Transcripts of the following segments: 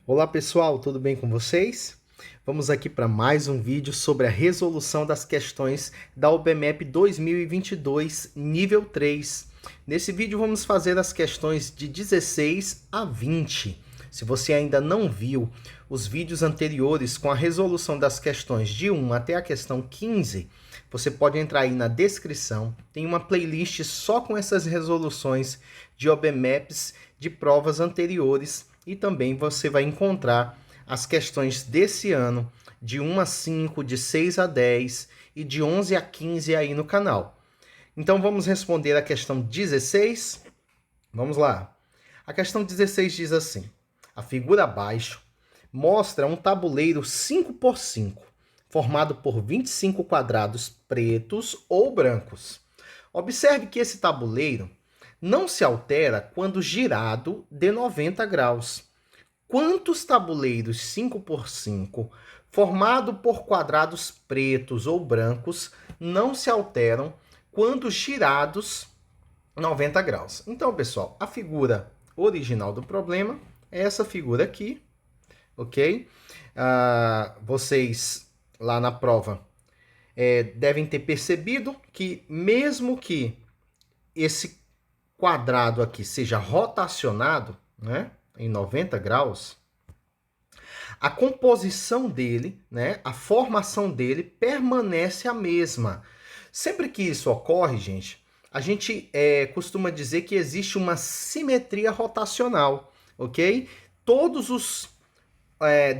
Olá pessoal, tudo bem com vocês? Vamos aqui para mais um vídeo sobre a resolução das questões da OBMEP 2022, nível 3. Nesse vídeo vamos fazer as questões de 16 a 20. Se você ainda não viu os vídeos anteriores com a resolução das questões de 1 até a questão 15, você pode entrar aí na descrição, tem uma playlist só com essas resoluções de OBMEPs de provas anteriores e também você vai encontrar as questões desse ano, de 1 a 5, de 6 a 10 e de 11 a 15 aí no canal. Então vamos responder a questão 16? Vamos lá. A questão 16 diz assim: a figura abaixo mostra um tabuleiro 5 por 5, formado por 25 quadrados pretos ou brancos. Observe que esse tabuleiro não se altera quando girado de 90 graus. Quantos tabuleiros 5 por 5, formado por quadrados pretos ou brancos, não se alteram quando girados 90 graus? Então, pessoal, a figura original do problema é essa figura aqui, ok? Vocês lá na prova devem ter percebido que mesmo que esse quadrado aqui seja rotacionado, né, em 90 graus, a composição dele, né, a formação dele permanece a mesma. Sempre que isso ocorre, gente, a gente costuma dizer que existe uma simetria rotacional, ok? Todos os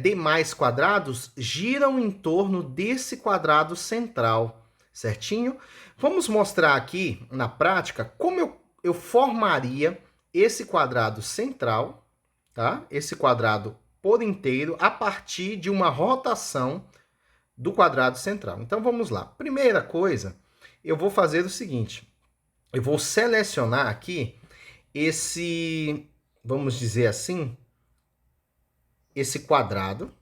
demais quadrados giram em torno desse quadrado central, certinho? Vamos mostrar aqui na prática como eu formaria esse quadrado central, tá? Esse quadrado por inteiro a partir de uma rotação do quadrado central. Então vamos lá. Primeira coisa, eu vou fazer o seguinte: eu vou selecionar aqui esse, vamos dizer assim, esse quadrado,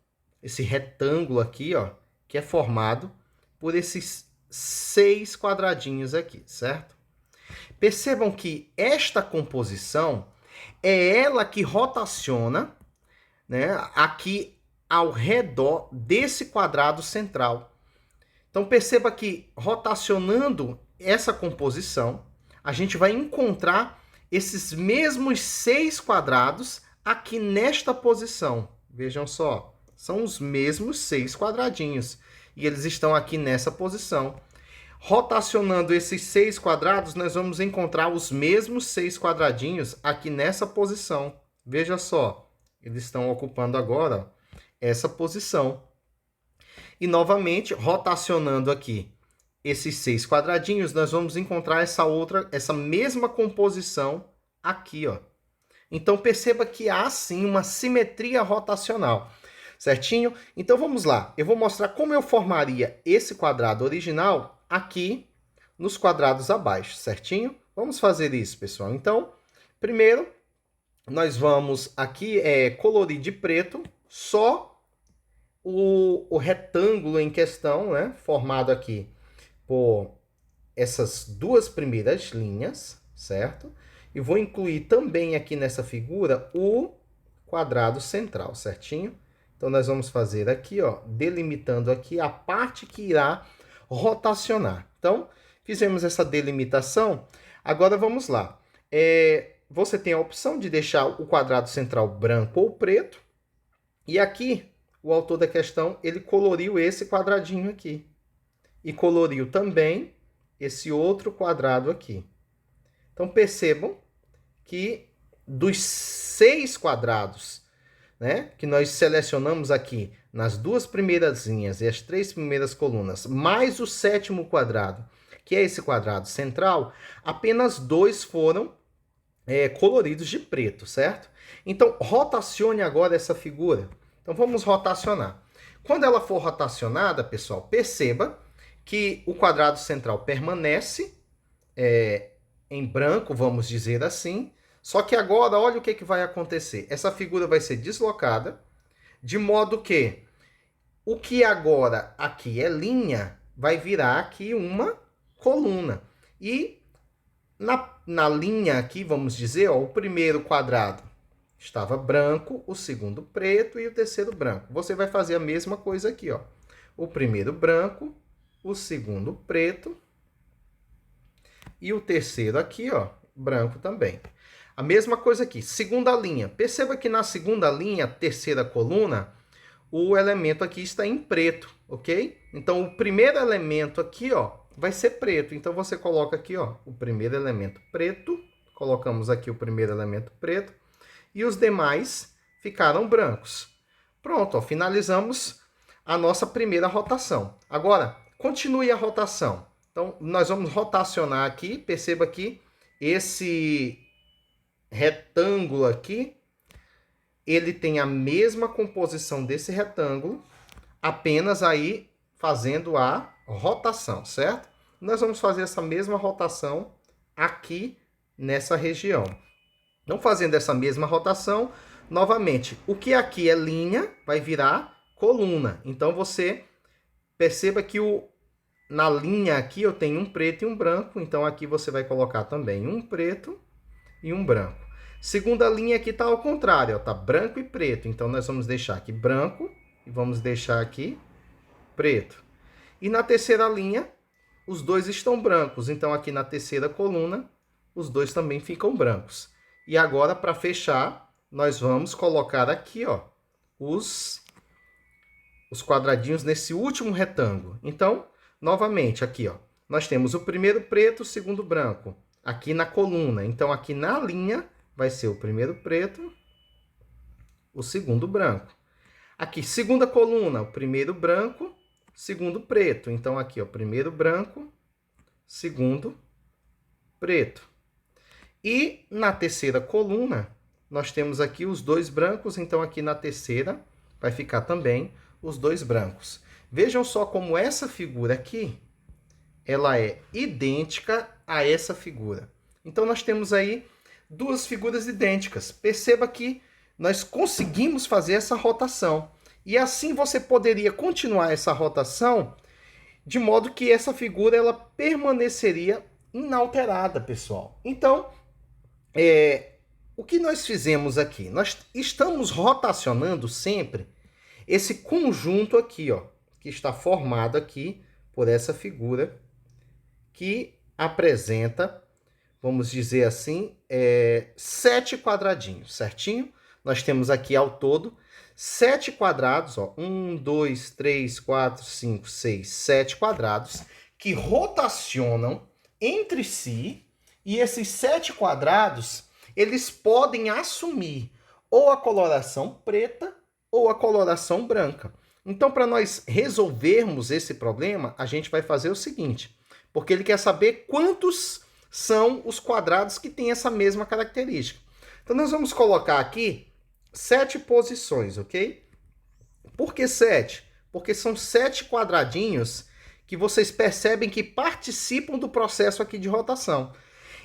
esse retângulo aqui, ó, que é formado por esses 6 quadradinhos aqui, certo? Percebam que esta composição é ela que rotaciona, né, aqui ao redor desse quadrado central. Então perceba que rotacionando essa composição, a gente vai encontrar esses mesmos 6 quadrados aqui nesta posição. Vejam só, são os mesmos 6 quadradinhos. E eles estão aqui nessa posição. Rotacionando esses 6 quadrados, nós vamos encontrar os mesmos 6 quadradinhos aqui nessa posição. Veja só, eles estão ocupando agora essa posição. E novamente, rotacionando aqui esses 6 quadradinhos, nós vamos encontrar essa mesma composição aqui, ó. Então perceba que há sim uma simetria rotacional, certinho? Então vamos lá, eu vou mostrar como eu formaria esse quadrado original aqui nos quadrados abaixo, certinho? Vamos fazer isso, pessoal. Então, primeiro, nós vamos aqui colorir de preto só o retângulo em questão, né? Formado aqui por essas duas primeiras linhas, certo? E vou incluir também aqui nessa figura o quadrado central, certinho? Então, nós vamos fazer aqui, ó, delimitando aqui a parte que irá rotacionar. Então, fizemos essa delimitação. Agora, vamos lá. Você tem a opção de deixar o quadrado central branco ou preto. E aqui, o autor da questão, ele coloriu esse quadradinho aqui. E coloriu também esse outro quadrado aqui. Então, percebam que dos 6 quadrados, né, que nós selecionamos aqui nas duas primeiras linhas e as 3 primeiras colunas, mais o 7º quadrado, que é esse quadrado central, apenas 2 foram coloridos de preto, certo? Então, rotacione agora essa figura. Então, vamos rotacionar. Quando ela for rotacionada, pessoal, perceba que o quadrado central permanece em branco, vamos dizer assim. Só que agora, olha o que vai acontecer. Essa figura vai ser deslocada, de modo que o que agora aqui é linha, vai virar aqui uma coluna. E na linha aqui, vamos dizer, ó, o primeiro quadrado Estava branco, o segundo preto e o terceiro branco. Você vai fazer a mesma coisa aqui, ó. O primeiro branco, o segundo preto e o terceiro aqui, ó, branco também. A mesma coisa aqui, segunda linha. Perceba que na segunda linha, terceira coluna, o elemento aqui está em preto, ok? Então, o primeiro elemento aqui, ó, vai ser preto. Então, você coloca aqui, ó, o primeiro elemento preto. Colocamos aqui o primeiro elemento preto. E os demais ficaram brancos. Pronto, ó, finalizamos a nossa primeira rotação. Agora, continue a rotação. Então, nós vamos rotacionar aqui. Perceba que esse retângulo aqui, ele tem a mesma composição desse retângulo, apenas aí fazendo a rotação, certo? Nós vamos fazer essa mesma rotação aqui nessa região. Então, fazendo essa mesma rotação, novamente, o que aqui é linha vai virar coluna. Então, você perceba que na linha aqui eu tenho um preto e um branco. Então, aqui você vai colocar também um preto e um branco. Segunda linha aqui está ao contrário, está branco e preto. Então, nós vamos deixar aqui branco e vamos deixar aqui preto. E na terceira linha, os dois estão brancos. Então, aqui na terceira coluna, os dois também ficam brancos. E agora, para fechar, nós vamos colocar aqui, ó, os quadradinhos nesse último retângulo. Então, novamente, aqui, ó, nós temos o primeiro preto, o segundo branco, aqui na coluna. Então, aqui na linha, vai ser o primeiro preto, o segundo branco. Aqui, segunda coluna, o primeiro branco, segundo preto. Então, aqui, ó, primeiro branco, segundo preto. E na terceira coluna, nós temos aqui os dois brancos, então aqui na terceira vai ficar também os dois brancos. Vejam só como essa figura aqui, ela é idêntica a essa figura. Então, nós temos aí duas figuras idênticas. Perceba que nós conseguimos fazer essa rotação. E assim você poderia continuar essa rotação de modo que essa figura ela permaneceria inalterada, pessoal. Então, o que nós fizemos aqui? Nós estamos rotacionando sempre esse conjunto aqui, ó, que está formado aqui por essa figura que apresenta, vamos dizer assim, 7 quadradinhos, certinho? Nós temos aqui ao todo 7 quadrados, ó, 1, 2, 3, 4, 5, 6, 7 quadrados que rotacionam entre si. E esses 7 quadrados, eles podem assumir ou a coloração preta ou a coloração branca. Então, para nós resolvermos esse problema, a gente vai fazer o seguinte, porque ele quer saber quantos são os quadrados que têm essa mesma característica. Então, nós vamos colocar aqui 7 posições, ok? Por que 7? Porque são 7 quadradinhos que vocês percebem que participam do processo aqui de rotação.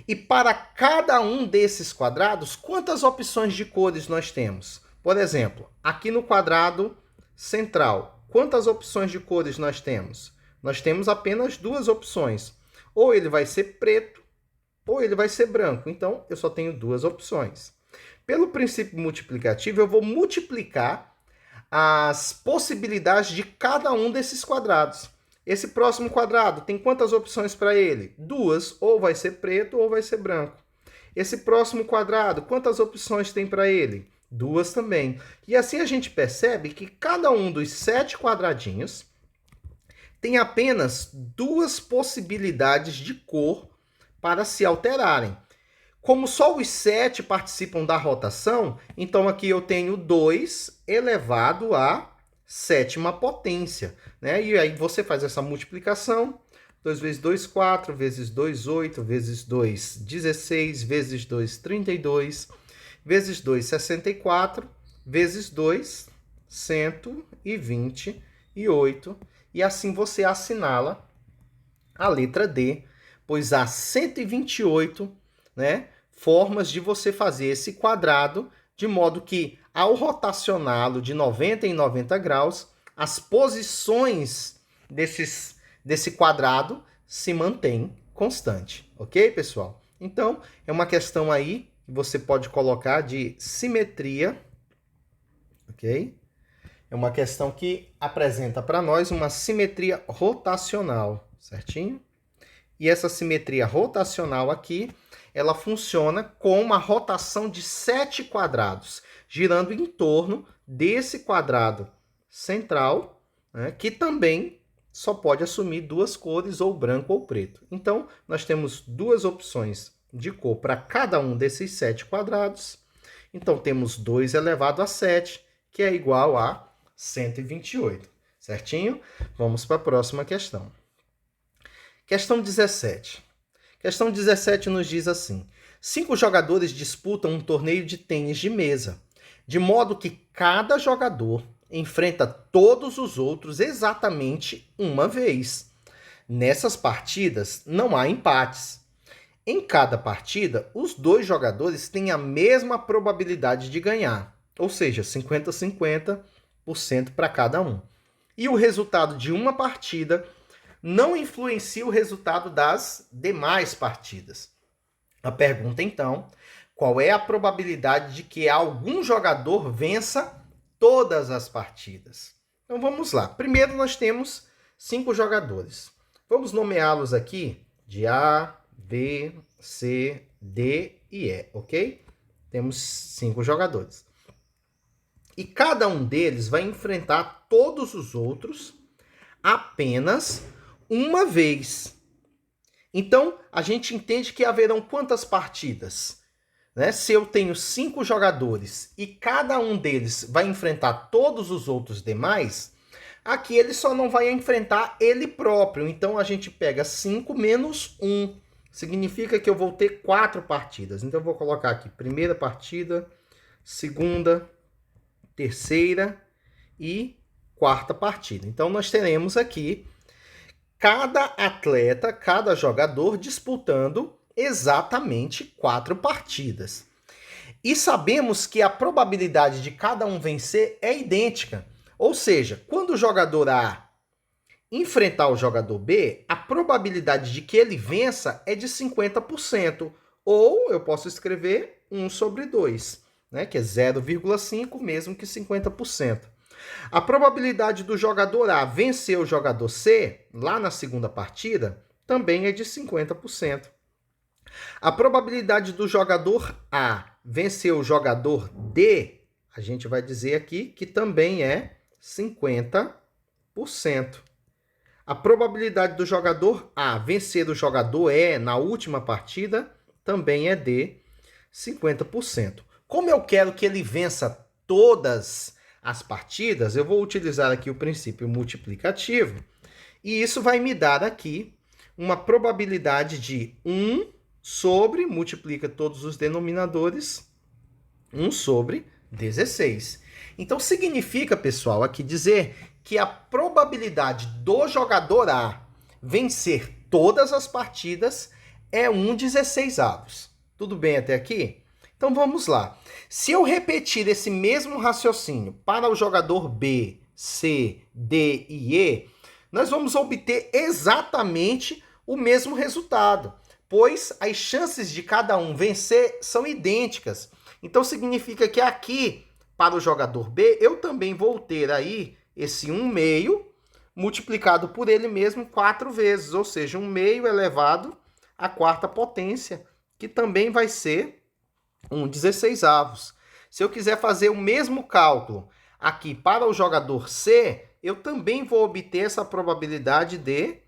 E para cada um desses quadrados, quantas opções de cores nós temos? Por exemplo, aqui no quadrado central, quantas opções de cores nós temos? Nós temos apenas 2 opções. Ou ele vai ser preto, ou ele vai ser branco. Então, eu só tenho 2 opções. Pelo princípio multiplicativo, eu vou multiplicar as possibilidades de cada um desses quadrados. Esse próximo quadrado tem quantas opções para ele? 2, ou vai ser preto ou vai ser branco. Esse próximo quadrado, quantas opções tem para ele? 2 também. E assim a gente percebe que cada um dos 7 quadradinhos tem apenas 2 possibilidades de cor para se alterarem. Como só os 7 participam da rotação, então aqui eu tenho 2 elevado à 7ª potência, né? E aí você faz essa multiplicação, 2 vezes 2, 4, vezes 2, 8, vezes 2, 16, vezes 2, 32, vezes 2, 64, vezes 2, 128. E assim você assinala a letra D, pois há 128, né, formas de você fazer esse quadrado, de modo que, ao rotacioná-lo de 90 em 90 graus, as posições desse quadrado se mantêm constante. Ok, pessoal? Então, é uma questão aí você pode colocar de simetria, ok? É uma questão que apresenta para nós uma simetria rotacional, certinho? E essa simetria rotacional aqui, ela funciona com uma rotação de 7 quadrados, girando em torno desse quadrado central, né, que também só pode assumir duas cores, ou branco ou preto. Então, nós temos duas opções de cor para cada um desses 7 quadrados. Então, temos 2 elevado a 7, que é igual a 128, certinho? Vamos para a próxima questão. Questão 17. Questão 17 nos diz assim: 5 jogadores disputam um torneio de tênis de mesa, de modo que cada jogador enfrenta todos os outros exatamente uma vez. Nessas partidas não há empates. Em cada partida, os dois jogadores têm a mesma probabilidade de ganhar, ou seja, 50-50% para cada um. E o resultado de uma partida não influencia o resultado das demais partidas. A pergunta, então, qual é a probabilidade de que algum jogador vença todas as partidas? Então vamos lá. Primeiro nós temos 5 jogadores. Vamos nomeá-los aqui de A, B, C, D e E, ok? Temos 5 jogadores. E cada um deles vai enfrentar todos os outros apenas uma vez. Então, a gente entende que haverão quantas partidas? Né? Se eu tenho 5 jogadores e cada um deles vai enfrentar todos os outros demais, aqui ele só não vai enfrentar ele próprio. Então, a gente pega 5 menos 1. Significa que eu vou ter 4 partidas. Então, eu vou colocar aqui primeira partida, segunda, terceira e quarta partida. Então, nós teremos aqui cada atleta, cada jogador disputando exatamente 4 partidas. E sabemos que a probabilidade de cada um vencer é idêntica. Ou seja, quando o jogador A enfrentar o jogador B, a probabilidade de que ele vença é de 50%. Ou eu posso escrever 1 sobre 2, né, que é 0,5, mesmo que 50%. A probabilidade do jogador A vencer o jogador C, lá na segunda partida, também é de 50%. A probabilidade do jogador A vencer o jogador D, a gente vai dizer aqui que também é 50%. A probabilidade do jogador A vencer o jogador E na última partida também é de 50%. Como eu quero que ele vença todas as partidas, eu vou utilizar aqui o princípio multiplicativo e isso vai me dar aqui uma probabilidade de 1 sobre, multiplica todos os denominadores, 1 sobre 16. Então significa, pessoal, aqui dizer que a probabilidade do jogador A vencer todas as partidas é 1/16. Tudo bem até aqui? Então vamos lá. Se eu repetir esse mesmo raciocínio para o jogador B, C, D e E, nós vamos obter exatamente o mesmo resultado, pois as chances de cada um vencer são idênticas. Então significa que aqui, para o jogador B, eu também vou ter aí esse 1/2 multiplicado por ele mesmo 4 vezes, ou seja, 1/2 elevado à quarta potência, que também vai ser 1/16. Se eu quiser fazer o mesmo cálculo aqui para o jogador C, eu também vou obter essa probabilidade de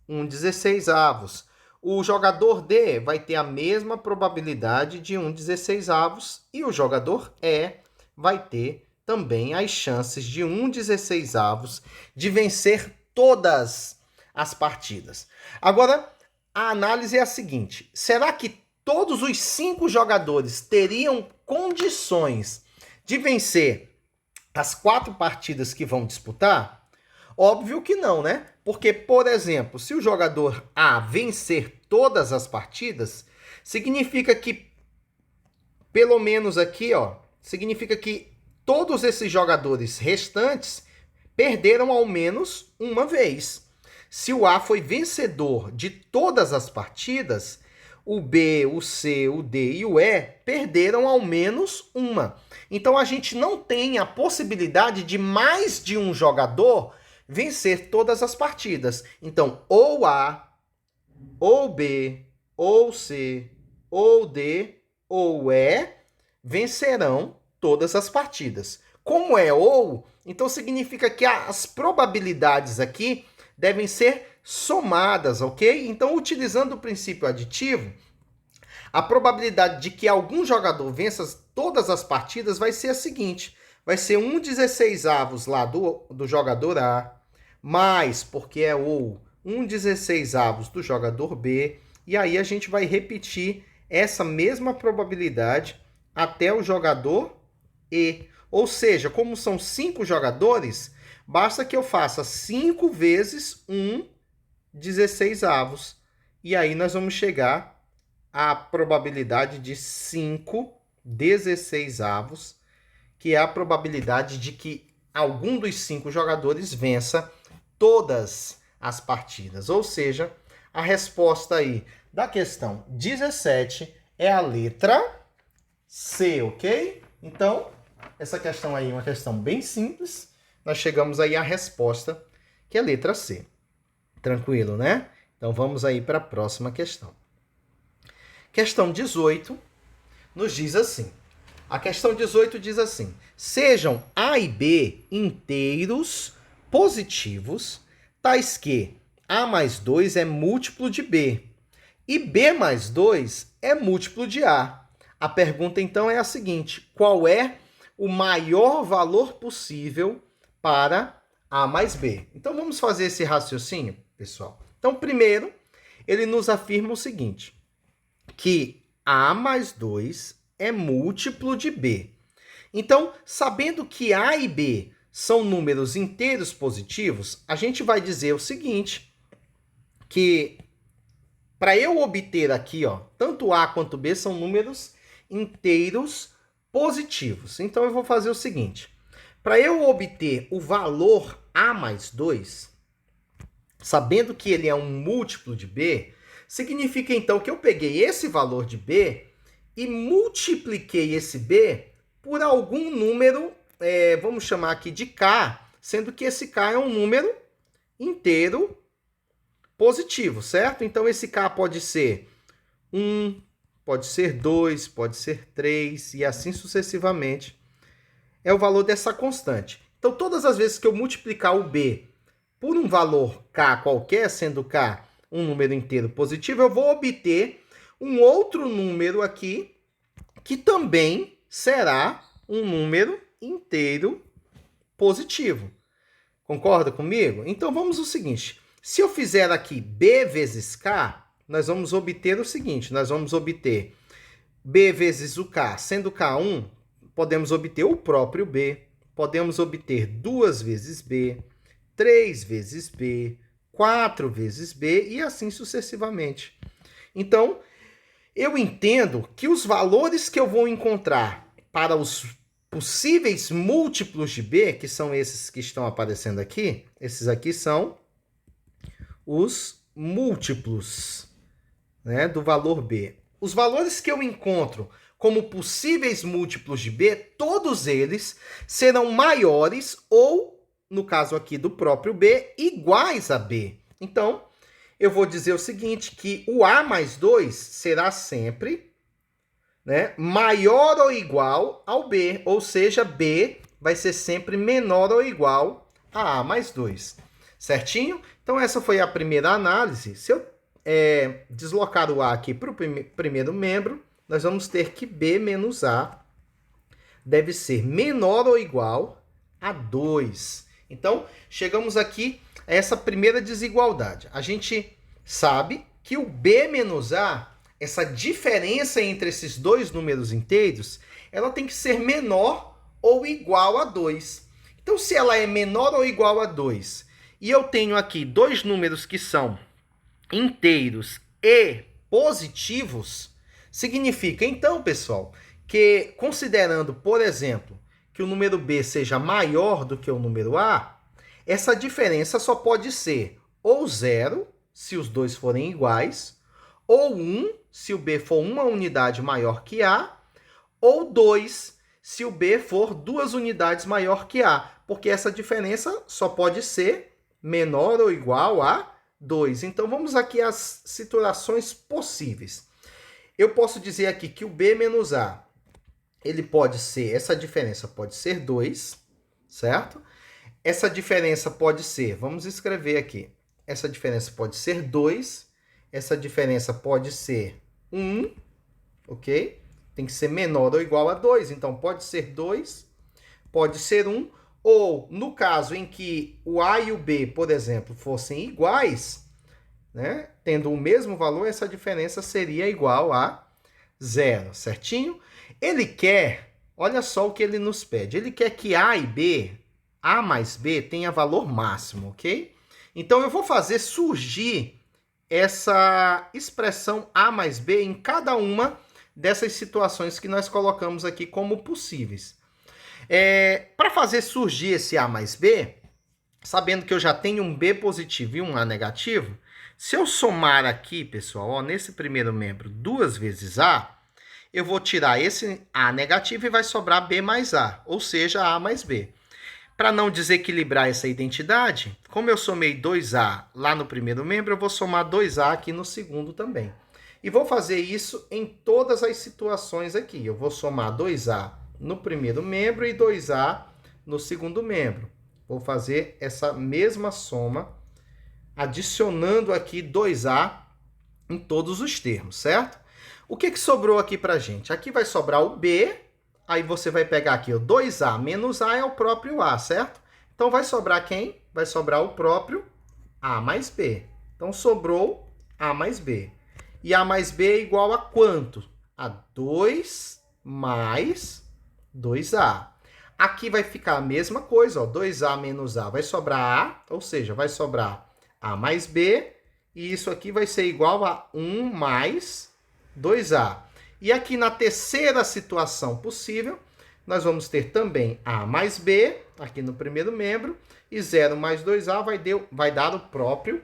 1/16. O jogador D vai ter a mesma probabilidade de 1/16 e o jogador E vai ter também as chances de 1/16 de vencer todas as partidas. Agora, a análise é a seguinte: será que todos os 5 jogadores teriam condições de vencer as 4 partidas que vão disputar? Óbvio que não, né? Porque, por exemplo, se o jogador A vencer todas as partidas, significa que, pelo menos aqui, significa que todos esses jogadores restantes perderam ao menos uma vez. Se o A foi vencedor de todas as partidas, o B, o C, o D e o E perderam ao menos uma. Então a gente não tem a possibilidade de mais de um jogador vencer todas as partidas. Então, ou A, ou B, ou C, ou D, ou E vencerão todas as partidas. Como é ou, então significa que as probabilidades aqui devem ser somadas, ok? Então, utilizando o princípio aditivo, a probabilidade de que algum jogador vença todas as partidas vai ser a seguinte: vai ser 1/16 lá do jogador A, mais, porque é ou, 1/16 do jogador B, e aí a gente vai repetir essa mesma probabilidade até o jogador E. Ou seja, como são 5 jogadores, basta que eu faça 5 vezes 1/16. E aí nós vamos chegar à probabilidade de 5/16, que é a probabilidade de que algum dos 5 jogadores vença todas as partidas. Ou seja, a resposta aí da questão 17 é a letra C, ok? Então, essa questão aí é uma questão bem simples. Nós chegamos aí à resposta, que é a letra C. Tranquilo, né? Então, vamos aí para a próxima questão. Questão 18 nos diz assim. A questão 18 diz assim: sejam A e B inteiros positivos, tais que A mais 2 é múltiplo de B e B mais 2 é múltiplo de A. A pergunta, então, é a seguinte: qual é o maior valor possível para A mais B? Então, vamos fazer esse raciocínio, pessoal. Então, primeiro, ele nos afirma o seguinte, que A mais 2 é múltiplo de B. Então, sabendo que A e B são números inteiros positivos, a gente vai dizer o seguinte, que para eu obter aqui, ó, tanto A quanto B são números inteiros positivos. Então, eu vou fazer o seguinte. Para eu obter o valor A mais 2, sabendo que ele é um múltiplo de B, significa, então, que eu peguei esse valor de B e multipliquei esse B por algum número, vamos chamar aqui de K, sendo que esse K é um número inteiro positivo, certo? Então, esse K pode ser 1, pode ser 2, pode ser 3 e assim sucessivamente. É o valor dessa constante. Então, todas as vezes que eu multiplicar o B por um valor K qualquer, sendo K um número inteiro positivo, eu vou obter um outro número aqui que também será um número inteiro positivo. Concorda comigo? Então, vamos ao seguinte. Se eu fizer aqui B vezes K, nós vamos obter o seguinte. Nós vamos obter B vezes o K. Sendo K 1, podemos obter o próprio B. Podemos obter 2 vezes B, 3 vezes B, 4 vezes B e assim sucessivamente. Então, eu entendo que os valores que eu vou encontrar para os possíveis múltiplos de B, que são esses que estão aparecendo aqui, esses aqui são os múltiplos, né, do valor B. Os valores que eu encontro como possíveis múltiplos de B, todos eles serão maiores ou, no caso aqui do próprio B, iguais a B. Então, eu vou dizer o seguinte, que o A mais 2 será sempre, né, maior ou igual ao B, ou seja, B vai ser sempre menor ou igual a A mais 2. Certinho? Então, essa foi a primeira análise. Se eu deslocar o A aqui para o primeiro membro, nós vamos ter que B menos A deve ser menor ou igual a 2. Então, chegamos aqui a essa primeira desigualdade. A gente sabe que o B menos A, essa diferença entre esses dois números inteiros, ela tem que ser menor ou igual a 2. Então, se ela é menor ou igual a 2, e eu tenho aqui dois números que são inteiros e positivos, significa, então, pessoal, que considerando, por exemplo, que o número B seja maior do que o número A, essa diferença só pode ser ou 0, se os dois forem iguais, ou 1, se o B for uma unidade maior que A, ou 2, se o B for 2 unidades maior que A, porque essa diferença só pode ser menor ou igual a 2. Então, vamos aqui às situações possíveis. Eu posso dizer aqui que o B menos A, ele pode ser, essa diferença pode ser 2, certo? Essa diferença pode ser, vamos escrever aqui, essa diferença pode ser 2, essa diferença pode ser 1, ok? Tem que ser menor ou igual a 2, então pode ser 2, pode ser 1, ou no caso em que o A e o B, por exemplo, fossem iguais, né, tendo o mesmo valor, essa diferença seria igual a 0, certinho? Ele quer, olha só o que ele nos pede, ele quer que A e B, A mais B, tenha valor máximo, ok? Então, eu vou fazer surgir essa expressão A mais B em cada uma dessas situações que nós colocamos aqui como possíveis. Para fazer surgir esse A mais B, sabendo que eu já tenho um B positivo e um A negativo, se eu somar aqui, pessoal, ó, nesse primeiro membro 2 vezes A, eu vou tirar esse A negativo e vai sobrar B mais A, ou seja, A mais B. Para não desequilibrar essa identidade, como eu somei 2A lá no primeiro membro, eu vou somar 2A aqui no segundo também. E vou fazer isso em todas as situações aqui. Eu vou somar 2A no primeiro membro e 2A no segundo membro. Vou fazer essa mesma soma, adicionando aqui 2A em todos os termos, certo? O que sobrou aqui para a gente? Aqui vai sobrar o B, aí você vai pegar aqui o 2A menos A é o próprio A, certo? Então vai sobrar quem? Vai sobrar o próprio A mais B. Então sobrou A mais B. E A mais B é igual a quanto? A 2 mais 2A. Aqui vai ficar a mesma coisa, ó, 2A menos A vai sobrar A, ou seja, vai sobrar A mais B, e isso aqui vai ser igual a 1 mais 2A. E aqui na terceira situação possível, nós vamos ter também A mais B, aqui no primeiro membro, e 0 mais 2A vai dar o próprio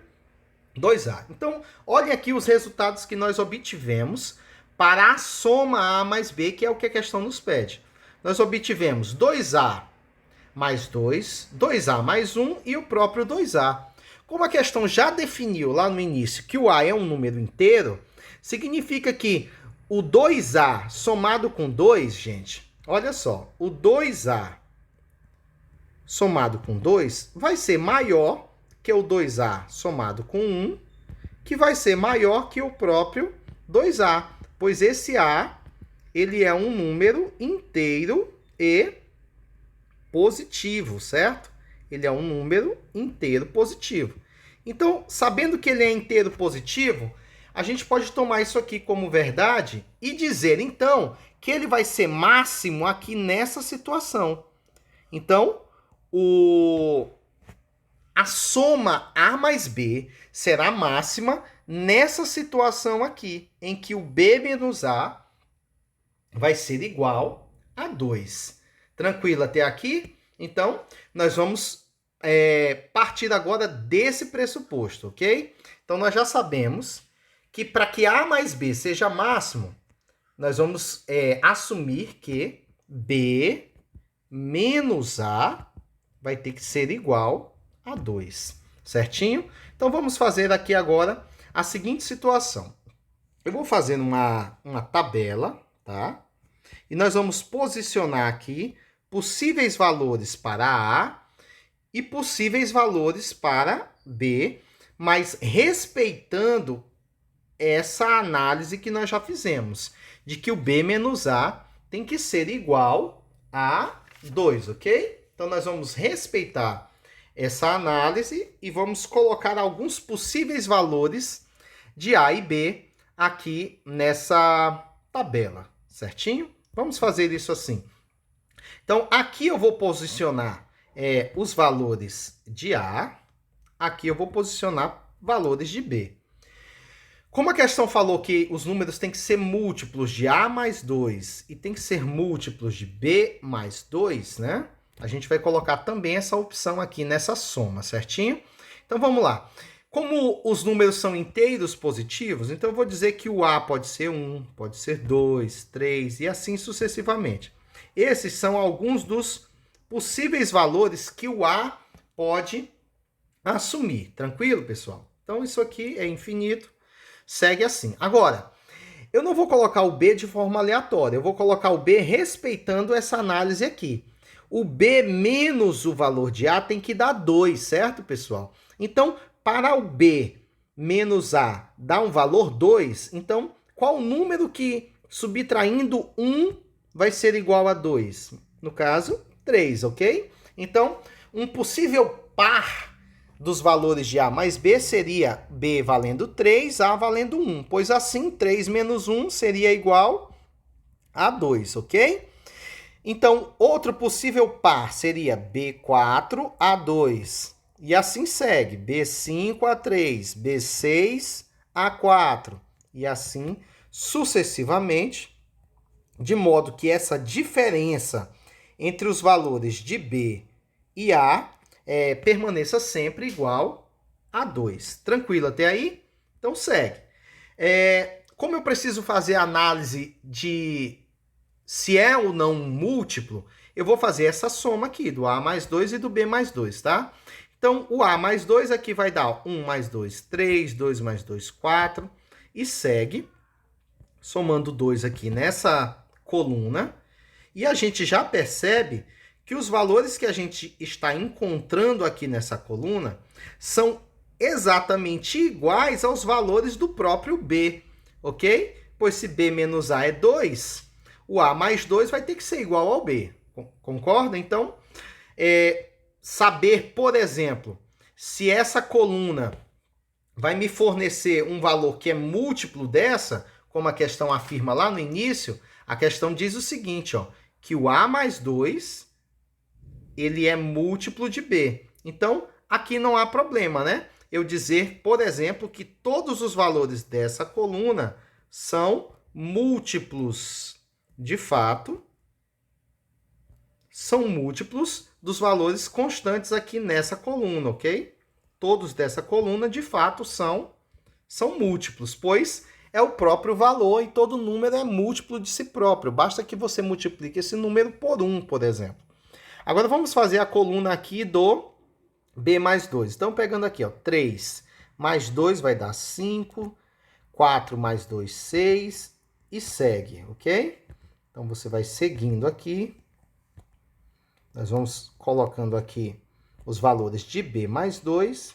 2A. Então, olhem aqui os resultados que nós obtivemos para a soma A mais B, que é o que a questão nos pede. Nós obtivemos 2A mais 2, 2A mais 1 e o próprio 2A. Como a questão já definiu lá no início que o A é um número inteiro, significa que o 2A somado com 2, gente, olha só, o 2A somado com 2 vai ser maior que o 2A somado com 1, que vai ser maior que o próprio 2A, pois esse A, ele é um número inteiro e positivo, certo? Ele é um número inteiro positivo. Então, sabendo que ele é inteiro positivo, a gente pode tomar isso aqui como verdade e dizer, então, que ele vai ser máximo aqui nessa situação. Então, a soma A mais B será máxima nessa situação aqui, em que o B menos A vai ser igual a 2. Tranquilo até aqui? Então, nós vamos partir agora desse pressuposto, ok? Então, nós já sabemos que para que A mais B seja máximo, nós vamos assumir que B menos A vai ter que ser igual a 2, certinho? Então, vamos fazer aqui agora a seguinte situação. Eu vou fazer uma tabela, tá? E nós vamos posicionar aqui possíveis valores para A e possíveis valores para B, mas respeitando essa análise que nós já fizemos, de que o B menos A tem que ser igual a 2, ok? Então, nós vamos respeitar essa análise e vamos colocar alguns possíveis valores de A e B aqui nessa tabela, certinho? Vamos fazer isso assim. Então, aqui eu vou posicionar os valores de A, aqui eu vou posicionar valores de B. Como a questão falou que os números têm que ser múltiplos de A mais 2 e tem que ser múltiplos de B mais 2, né? A gente vai colocar também essa opção aqui nessa soma, certinho? Então, vamos lá. Como os números são inteiros positivos, então eu vou dizer que o A pode ser 1, pode ser 2, 3 e assim sucessivamente. Esses são alguns dos possíveis valores que o A pode assumir. Tranquilo, pessoal? Então isso aqui é infinito, segue assim. Agora, eu não vou colocar o B de forma aleatória, eu vou colocar o B respeitando essa análise aqui. O B menos o valor de A tem que dar 2, certo, pessoal? Então, para o B menos A dar um valor 2, então qual o número que, subtraindo 1, vai ser igual a 2? No caso, 3, ok? Então, um possível par dos valores de A mais B seria B valendo 3, A valendo 1, pois assim 3 menos 1 seria igual a 2, ok? Então, outro possível par seria B4, A2, e assim segue, B5, A3, B6, A4, e assim sucessivamente, de modo que essa diferença entre os valores de B e A permaneça sempre igual a 2. Tranquilo até aí? Então segue. Como eu preciso fazer a análise de se é ou não um múltiplo, eu vou fazer essa soma aqui, do A mais 2 e do B mais 2, tá? Então, o A mais 2 aqui vai dar 1 mais 2, 3, 2 mais 2, 4, e segue, somando 2 aqui nessa coluna, e a gente já percebe que os valores que a gente está encontrando aqui nessa coluna são exatamente iguais aos valores do próprio B, ok? Pois se B menos A é 2, o A mais 2 vai ter que ser igual ao B, concorda? Então, saber, por exemplo, se essa coluna vai me fornecer um valor que é múltiplo dessa, como a questão afirma lá no início, a questão diz o seguinte, ó, que o A mais 2, ele é múltiplo de B. Então, aqui não há problema, né? Eu dizer, por exemplo, que todos os valores dessa coluna são múltiplos, de fato, são múltiplos dos valores constantes aqui nessa coluna, ok? Todos dessa coluna, de fato, são múltiplos, pois é o próprio valor e todo número é múltiplo de si próprio. Basta que você multiplique esse número por 1, por exemplo. Agora vamos fazer a coluna aqui do B mais 2. Então, pegando aqui, ó, 3 mais 2 vai dar 5, 4 mais 2, 6 e segue, ok? Então, você vai seguindo aqui. Nós vamos colocando aqui os valores de B mais 2.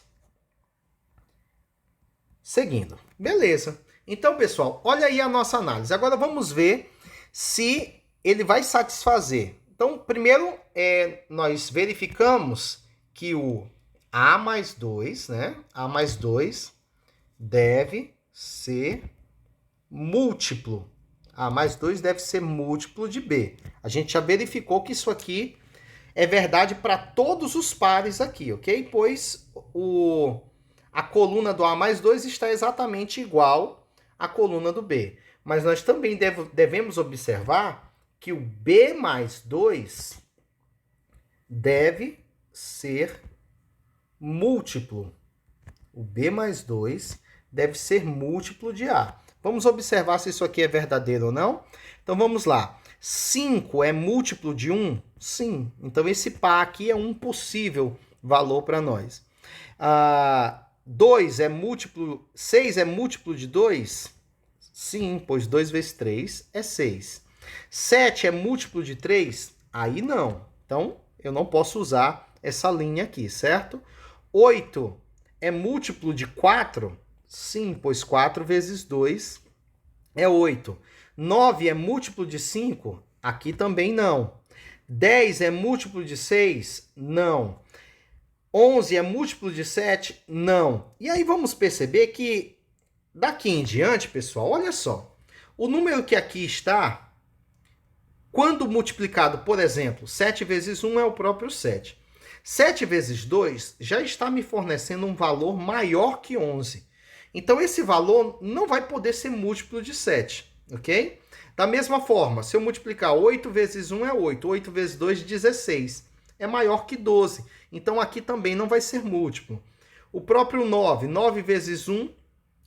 Seguindo. Beleza. Então, pessoal, olha aí a nossa análise. Agora vamos ver se ele vai satisfazer. Então, primeiro, nós verificamos que o A mais 2, né? A mais 2 deve ser múltiplo. A mais 2 deve ser múltiplo de B. A gente já verificou que isso aqui é verdade para todos os pares aqui, ok? Pois a coluna do A mais 2 está exatamente igual à coluna do B. Mas nós também devemos observar que o B mais 2 deve ser múltiplo. O B mais 2 deve ser múltiplo de A. Vamos observar se isso aqui é verdadeiro ou não. Então, vamos lá. 5 é múltiplo de 1? Sim. Então, esse par aqui é um possível valor para nós. 6 é múltiplo de 2? Sim, pois 2 vezes 3 é 6. 7 é múltiplo de 3? Aí não. Então, eu não posso usar essa linha aqui, certo? 8 é múltiplo de 4? Sim, pois 4 vezes 2 é 8. 9 é múltiplo de 5? Aqui também não. 10 é múltiplo de 6? Não. 11 é múltiplo de 7? Não. E aí vamos perceber que daqui em diante, pessoal, olha só. O número que aqui está, quando multiplicado, por exemplo, 7 vezes 1 é o próprio 7. 7 vezes 2 já está me fornecendo um valor maior que 11. Então, esse valor não vai poder ser múltiplo de 7, ok? Da mesma forma, se eu multiplicar 8 vezes 1 é 8, 8 vezes 2 é 16. É maior que 12. Então, aqui também não vai ser múltiplo. O próprio 9, 9 vezes 1,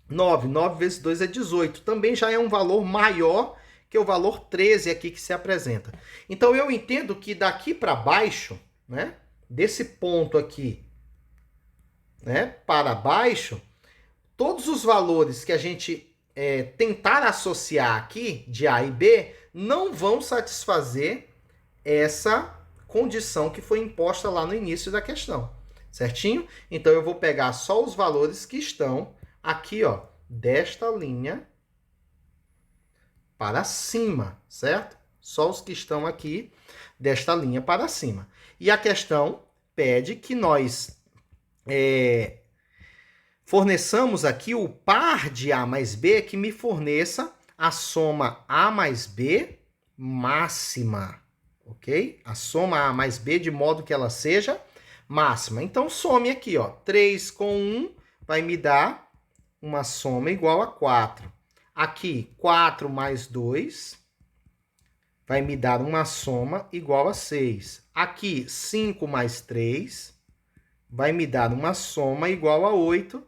9. 9 vezes 2 é 18. Também já é um valor maior que o valor 13 aqui que se apresenta. Então, eu entendo que daqui para baixo, né, desse ponto aqui, né, para baixo, todos os valores que a gente tentar associar aqui, de A e B, não vão satisfazer essa condição que foi imposta lá no início da questão, certinho? Então, eu vou pegar só os valores que estão aqui, ó, desta linha para cima, certo? Só os que estão aqui desta linha para cima. E a questão pede que nós forneçamos aqui o par de A mais B que me forneça a soma A mais B máxima, ok? A soma A mais B de modo que ela seja máxima. Então, some aqui, ó. 3 com 1 vai me dar uma soma igual a 4. Aqui, 4 mais 2 vai me dar uma soma igual a 6. Aqui, 5 mais 3 vai me dar uma soma igual a 8.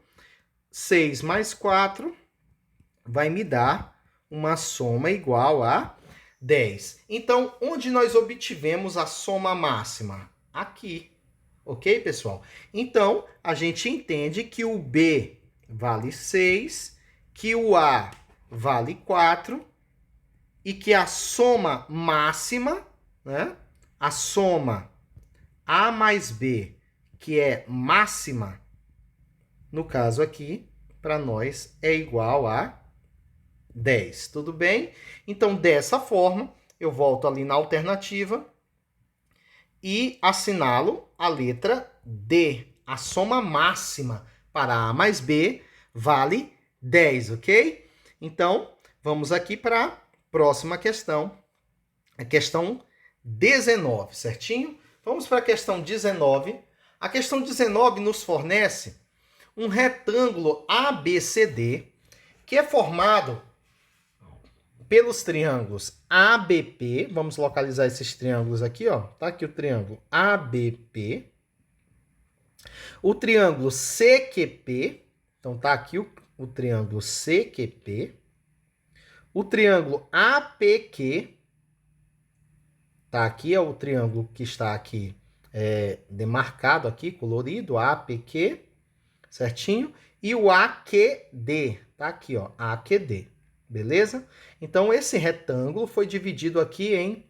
6 mais 4 vai me dar uma soma igual a 10. Então, onde nós obtivemos a soma máxima? Aqui. Ok, pessoal? Então, a gente entende que o B vale 6, que o A vale 4 e que a soma máxima, né? A soma A mais B, que é máxima, no caso aqui, para nós, é igual a 10. Tudo bem? Então, dessa forma, eu volto ali na alternativa e assinalo a letra D. A soma máxima para A mais B vale 10, ok? Então, vamos aqui para a próxima questão. A questão 19, certinho? Vamos para a questão 19. A questão 19 nos fornece um retângulo ABCD que é formado pelos triângulos ABP. Vamos localizar esses triângulos aqui, ó. Tá aqui o triângulo ABP. O triângulo CQP. Então, tá aqui o triângulo CQP. O triângulo APQ. Tá aqui, é o triângulo que está aqui demarcado aqui, colorido, APQ, certinho? E o AQD, tá aqui, ó, AQD, beleza? Então, esse retângulo foi dividido aqui em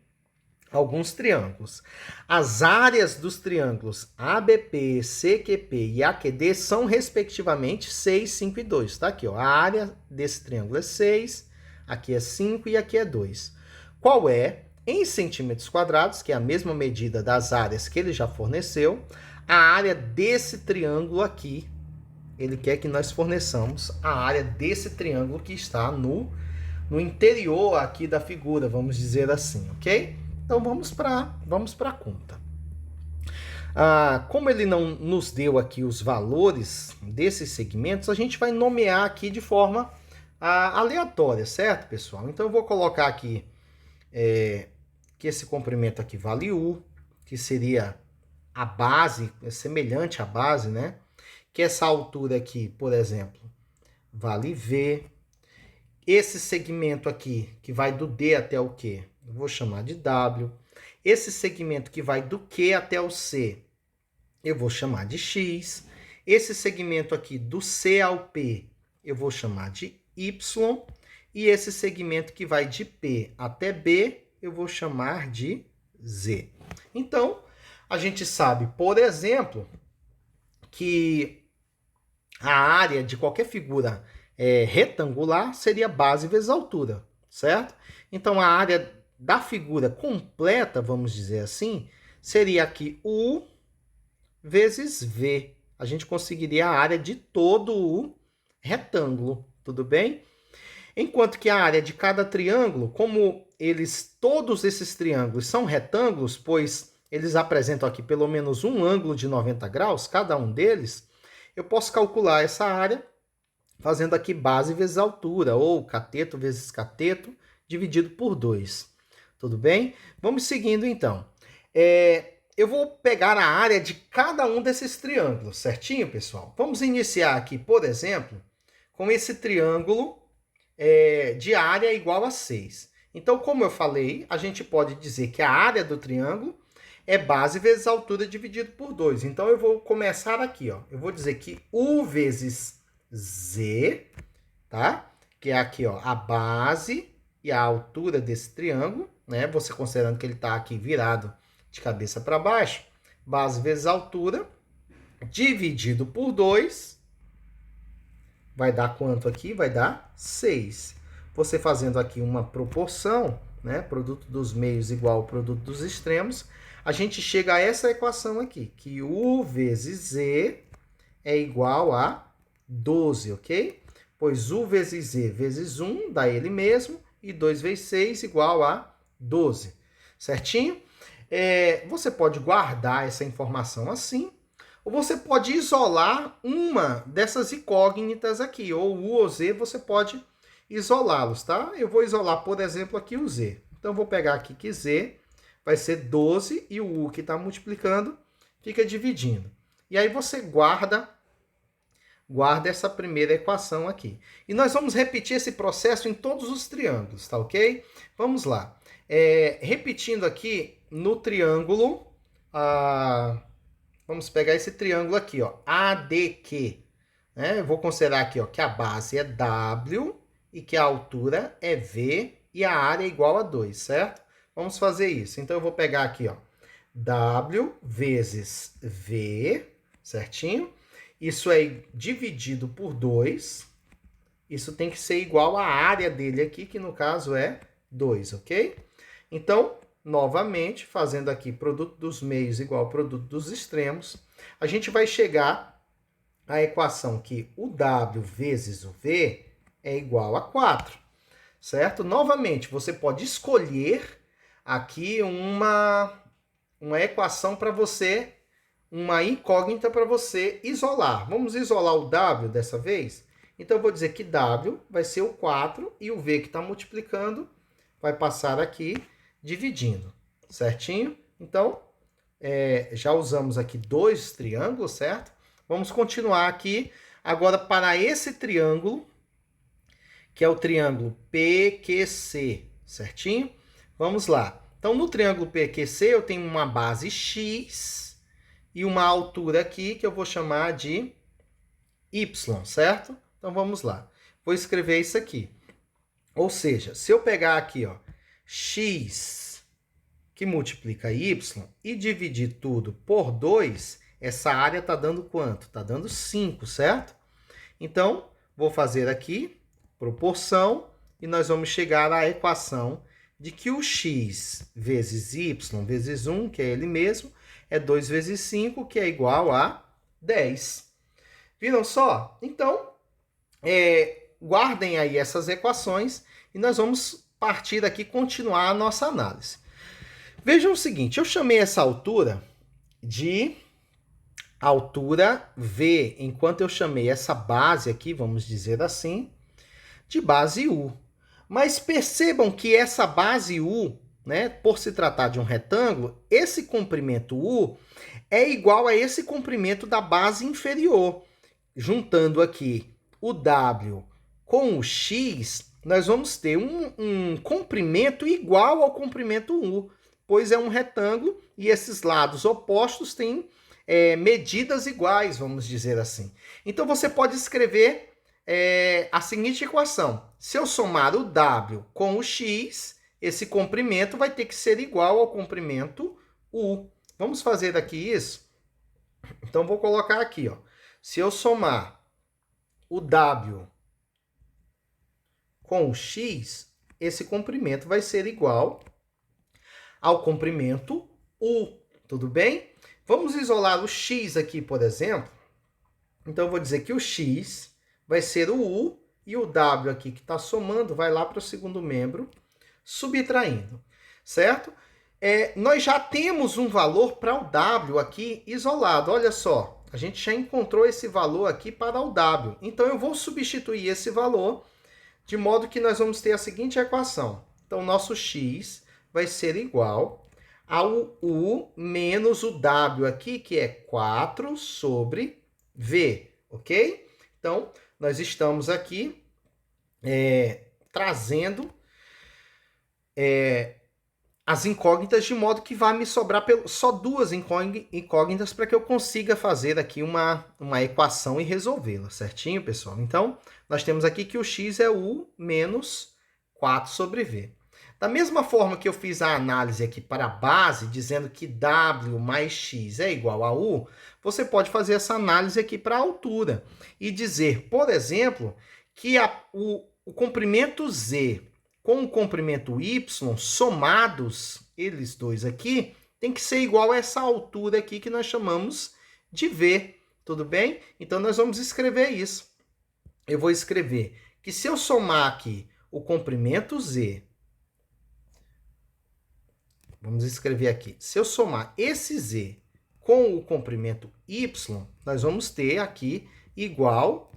alguns triângulos. As áreas dos triângulos ABP, CQP e AQD são, respectivamente, 6, 5 e 2. Tá aqui, ó, a área desse triângulo é 6, aqui é 5 e aqui é 2. Qual é, em centímetros quadrados, que é a mesma medida das áreas que ele já forneceu, a área desse triângulo aqui? Ele quer que nós forneçamos a área desse triângulo que está no interior aqui da figura, vamos dizer assim, ok? Então, vamos para a conta. Como ele não nos deu aqui os valores desses segmentos, a gente vai nomear aqui de forma aleatória, certo, pessoal? Então, eu vou colocar aqui que esse comprimento aqui vale U, que seria a base, semelhante à base, né? Que essa altura aqui, por exemplo, vale V. Esse segmento aqui, que vai do D até o Q, eu vou chamar de W. Esse segmento que vai do Q até o C, eu vou chamar de X. Esse segmento aqui do C ao P, eu vou chamar de Y. E esse segmento que vai de P até B, eu vou chamar de Z. Então, a gente sabe, por exemplo, que a área de qualquer figura retangular seria base vezes altura, certo? Então, a área da figura completa, vamos dizer assim, seria aqui U vezes V. A gente conseguiria a área de todo o retângulo, tudo bem? Enquanto que a área de cada triângulo, como todos esses triângulos são retângulos, pois eles apresentam aqui pelo menos um ângulo de 90 graus, cada um deles, eu posso calcular essa área fazendo aqui base vezes altura, ou cateto vezes cateto, dividido por 2. Tudo bem? Vamos seguindo, então. eu vou pegar a área de cada um desses triângulos, certinho, pessoal? Vamos iniciar aqui, por exemplo, com esse triângulo de área igual a 6. Então, como eu falei, a gente pode dizer que a área do triângulo é base vezes altura dividido por 2. Então, eu vou começar aqui, ó. Eu vou dizer que U vezes Z, tá? Que é aqui, ó, a base e a altura desse triângulo, né? Você considerando que ele está aqui virado de cabeça para baixo. Base vezes altura, dividido por 2, vai dar quanto aqui? Vai dar 6. Você fazendo aqui uma proporção, né? Produto dos meios igual ao produto dos extremos, a gente chega a essa equação aqui, que U vezes Z é igual a 12, ok? Pois U vezes Z vezes 1 dá ele mesmo, e 2 vezes 6 igual a 12, certinho? Você pode guardar essa informação assim, ou você pode isolar uma dessas incógnitas aqui, ou U ou Z, você pode isolá-los, tá? Eu vou isolar, por exemplo, aqui o Z. Então, eu vou pegar aqui que Z vai ser 12 e o U que está multiplicando fica dividindo. E aí você guarda essa primeira equação aqui. E nós vamos repetir esse processo em todos os triângulos, tá ok? Vamos lá. Repetindo aqui no triângulo, vamos pegar esse triângulo aqui, ó, ADQ. Né? Eu vou considerar aqui, ó, que a base é W e que a altura é V e a área é igual a 2, certo? Vamos fazer isso. Então, eu vou pegar aqui, ó, W vezes V, certinho? Isso é dividido por 2. Isso tem que ser igual à área dele aqui, que no caso é 2, ok? Então, novamente, fazendo aqui produto dos meios igual ao produto dos extremos, a gente vai chegar à equação que o W vezes o V é igual a 4, certo? Novamente, você pode escolher aqui uma equação para você, uma incógnita para você isolar. Vamos isolar o W dessa vez? Então, eu vou dizer que W vai ser o 4 e o V que está multiplicando vai passar aqui dividindo, certinho? Então, já usamos aqui 2 triângulos, certo? Vamos continuar aqui agora para esse triângulo, que é o triângulo PQC, certinho? Vamos lá. Então, no triângulo PQC, eu tenho uma base X e uma altura aqui que eu vou chamar de Y, certo? Então, vamos lá. Vou escrever isso aqui. Ou seja, se eu pegar aqui, ó, X que multiplica Y e dividir tudo por 2, essa área está dando quanto? Está dando 5, certo? Então, vou fazer aqui proporção e nós vamos chegar à equação de que o X vezes Y vezes 1, que é ele mesmo, é 2 vezes 5, que é igual a 10. Viram só? Então, guardem aí essas equações e nós vamos partir aqui, continuar a nossa análise. Vejam o seguinte, eu chamei essa altura de altura V, enquanto eu chamei essa base aqui, vamos dizer assim, de base U. Mas percebam que essa base U, né, por se tratar de um retângulo, esse comprimento U é igual a esse comprimento da base inferior. Juntando aqui o W com o X, nós vamos ter um comprimento igual ao comprimento U, pois é um retângulo e esses lados opostos têm medidas iguais, vamos dizer assim. Então, você pode escrever a seguinte equação. Se eu somar o W com o X, esse comprimento vai ter que ser igual ao comprimento U. Vamos fazer aqui isso? Então, vou colocar aqui, ó. Se eu somar o W com o X, esse comprimento vai ser igual ao comprimento U, tudo bem? Vamos isolar o X aqui, por exemplo. Então, eu vou dizer que o X vai ser o U e o W aqui que está somando vai lá para o segundo membro, subtraindo, certo? Nós já temos um valor para o W aqui isolado, olha só. A gente já encontrou esse valor aqui para o W. Então, eu vou substituir esse valor de modo que nós vamos ter a seguinte equação. Então, nosso X vai ser igual ao U menos o W aqui, que é 4 sobre V, ok? Então, nós estamos aqui trazendo as incógnitas de modo que vai me sobrar só duas incógnitas para que eu consiga fazer aqui uma equação e resolvê-la, certinho, pessoal? Então, nós temos aqui que o x é U menos 4 sobre V. Da mesma forma que eu fiz a análise aqui para a base, dizendo que W mais X é igual a U, você pode fazer essa análise aqui para a altura e dizer, por exemplo, que o comprimento Z com o comprimento Y somados, eles dois aqui, tem que ser igual a essa altura aqui que nós chamamos de V, tudo bem? Então, nós vamos escrever isso. Eu vou escrever que se eu somar aqui o comprimento Z, vamos escrever aqui, se eu somar esse Z com o comprimento Y, nós vamos ter aqui igual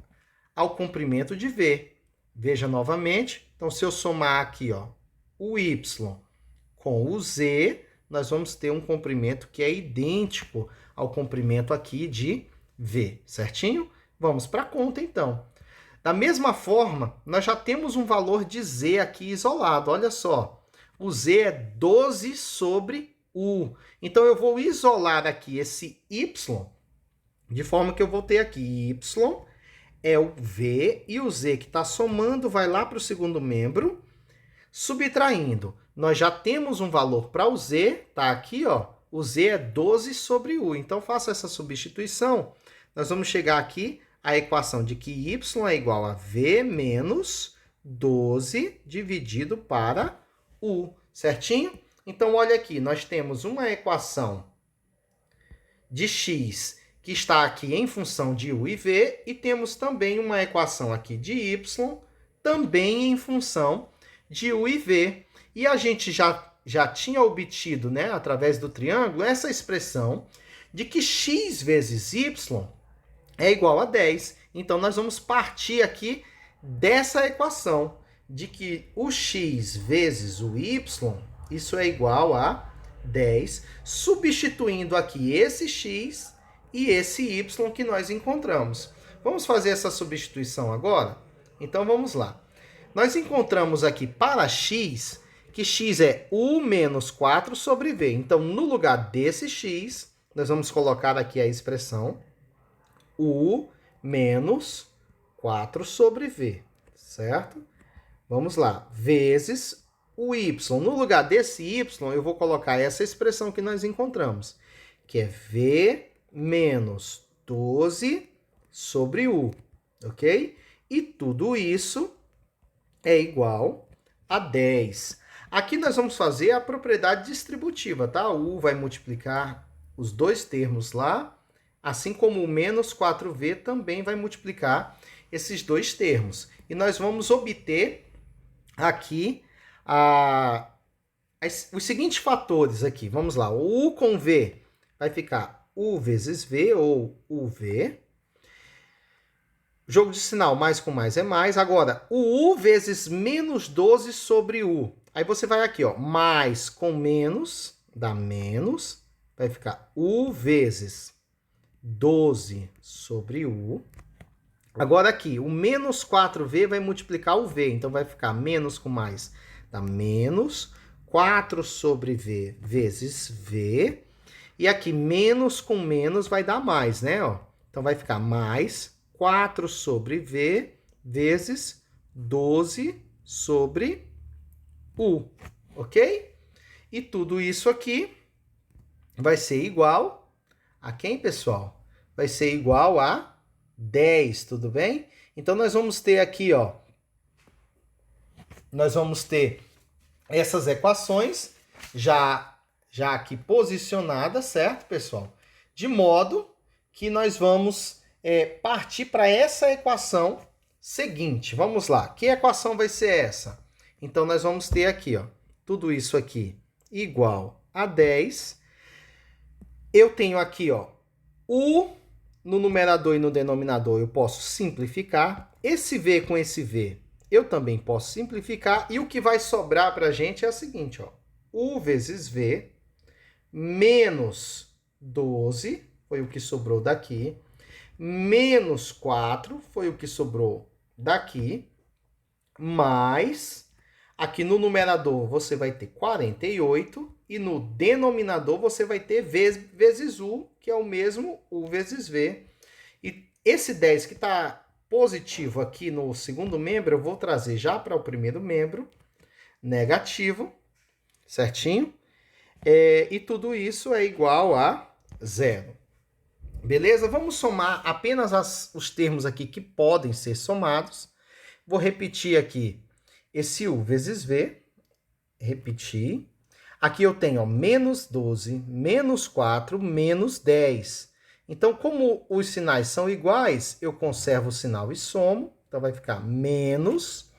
ao comprimento de V. Veja novamente, então se eu somar aqui, ó, o Y com o Z, nós vamos ter um comprimento que é idêntico ao comprimento aqui de V, certinho? Vamos para a conta, então. Da mesma forma, nós já temos um valor de Z aqui isolado, olha só. O Z é 12 sobre U. Então, eu vou isolar aqui esse Y, de forma que eu vou ter aqui Y é o V, e o Z que está somando vai lá para o segundo membro, subtraindo. Nós já temos um valor para o Z, tá aqui, ó. O Z é 12 sobre U. Então, faça essa substituição. Nós vamos chegar aqui à equação de que Y é igual a V menos 12 dividido para U, certinho? Então, olha aqui, nós temos uma equação de X que está aqui em função de U e V, e temos também uma equação aqui de Y, também em função de U e V. E a gente já tinha obtido, né, através do triângulo, essa expressão de que x vezes y é igual a 10. Então, nós vamos partir aqui dessa equação, de que o x vezes o y, isso é igual a 10, substituindo aqui esse x e esse y que nós encontramos. Vamos fazer essa substituição agora? Então, vamos lá. Nós encontramos aqui para x, que x é U menos 4 sobre V. Então, no lugar desse x, nós vamos colocar aqui a expressão U menos 4 sobre V, certo? Vamos lá, vezes o y. No lugar desse y, eu vou colocar essa expressão que nós encontramos, que é V menos 12 sobre U, ok? E tudo isso é igual a 10. Aqui nós vamos fazer a propriedade distributiva, tá? O U vai multiplicar os dois termos lá, assim como o menos 4V também vai multiplicar esses dois termos. E nós vamos obter aqui os seguintes fatores aqui. Vamos lá, o U com V vai ficar U vezes V, ou UV. Jogo de sinal, mais com mais é mais. Agora, o U vezes menos 12 sobre U. Aí você vai aqui, ó, mais com menos, dá menos. Vai ficar U vezes 12 sobre U. Agora aqui, o menos 4V vai multiplicar o V. Então, vai ficar menos com mais, dá menos 4 sobre V vezes V. E aqui, menos com menos vai dar mais, né? Ó. Então, vai ficar mais 4 sobre V vezes 12 sobre U, ok? E tudo isso aqui vai ser igual a quem, pessoal? Vai ser igual a 10, tudo bem? Então, nós vamos ter aqui, ó, nós vamos ter essas equações já aqui posicionadas, certo, pessoal? De modo que nós vamos partir para essa equação seguinte. Vamos lá. Que equação vai ser essa? Então, nós vamos ter aqui, ó, tudo isso aqui igual a 10. Eu tenho aqui, ó, U no numerador e no denominador eu posso simplificar. Esse V com esse V eu também posso simplificar. E o que vai sobrar para a gente é o seguinte, ó, U vezes V menos 12, foi o que sobrou daqui, menos 4, foi o que sobrou daqui, mais, aqui no numerador você vai ter 48, e no denominador você vai ter vezes U, que é o mesmo U vezes V. E esse 10 que está positivo aqui no segundo membro, eu vou trazer já para o primeiro membro, negativo, certinho? E tudo isso é igual a 0. Beleza? Vamos somar apenas os termos aqui que podem ser somados. Vou repetir aqui esse U vezes V. Repetir. Aqui eu tenho ó, menos 12, menos 4, menos 10. Então, como os sinais são iguais, eu conservo o sinal e somo. Então, vai ficar menos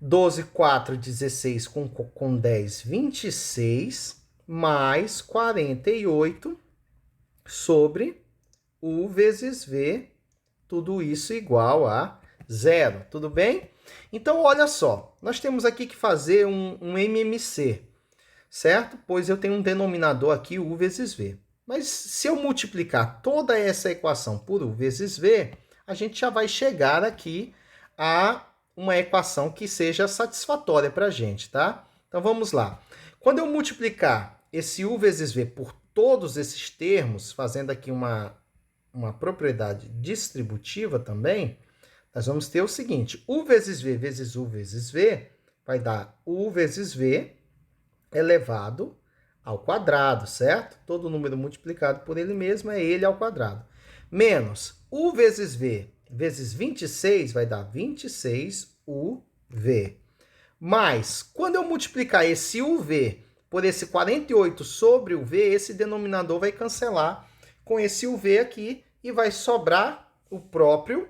12, 4, 16 com 10, 26, mais 48 sobre U vezes V, tudo isso igual a 0. Tudo bem? Então, olha só, nós temos aqui que fazer um MMC, certo? Pois eu tenho um denominador aqui, U vezes V. Mas se eu multiplicar toda essa equação por U vezes V, a gente já vai chegar aqui a uma equação que seja satisfatória para a gente, tá? Então, vamos lá. Quando eu multiplicar esse U vezes V por todos esses termos, fazendo aqui uma propriedade distributiva também, nós vamos ter o seguinte, U vezes V vezes U vezes V vai dar U vezes V elevado ao quadrado, certo? Todo número multiplicado por ele mesmo é ele ao quadrado. Menos U vezes V vezes 26 vai dar 26UV. Mas, quando eu multiplicar esse UV por esse 48 sobre o V, esse denominador vai cancelar com esse UV aqui e vai sobrar o próprio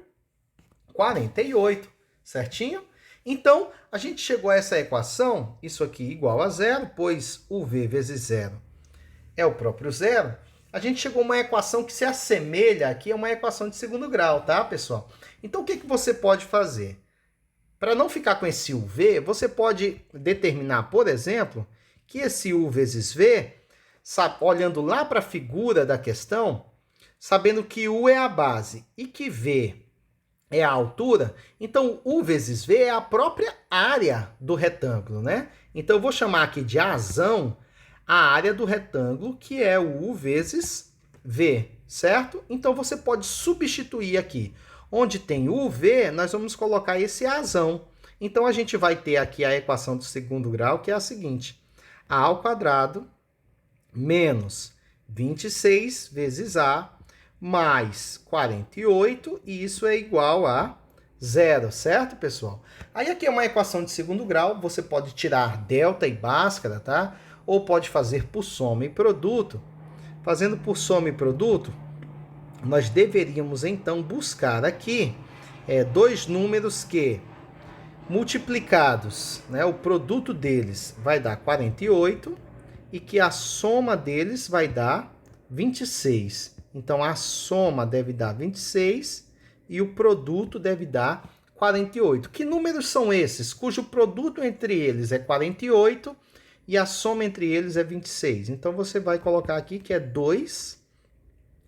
48, certinho? Então, a gente chegou a essa equação, isso aqui igual a 0, pois UV vezes 0 é o próprio 0. A gente chegou a uma equação que se assemelha aqui a uma equação de segundo grau, tá, pessoal? Então, o que você pode fazer? Para não ficar com esse UV, você pode determinar, por exemplo, que esse U vezes V, olhando lá para a figura da questão, sabendo que U é a base e que V é a altura, então U vezes V é a própria área do retângulo, né? Então eu vou chamar aqui de azão a área do retângulo, que é o U vezes V, certo? Então você pode substituir aqui. Onde tem UV, nós vamos colocar esse azão. Então a gente vai ter aqui a equação do segundo grau, que é a seguinte: A ao quadrado menos 26 vezes A mais 48, e isso é igual a 0, certo, pessoal? Aí aqui é uma equação de segundo grau, você pode tirar delta e bhaskara, tá? Ou pode fazer por soma e produto. Fazendo por soma e produto, nós deveríamos então buscar aqui dois números que, multiplicados, né, o produto deles vai dar 48 e que a soma deles vai dar 26. Então, a soma deve dar 26 e o produto deve dar 48. Que números são esses? Cujo produto entre eles é 48 e a soma entre eles é 26. Então, você vai colocar aqui que é 2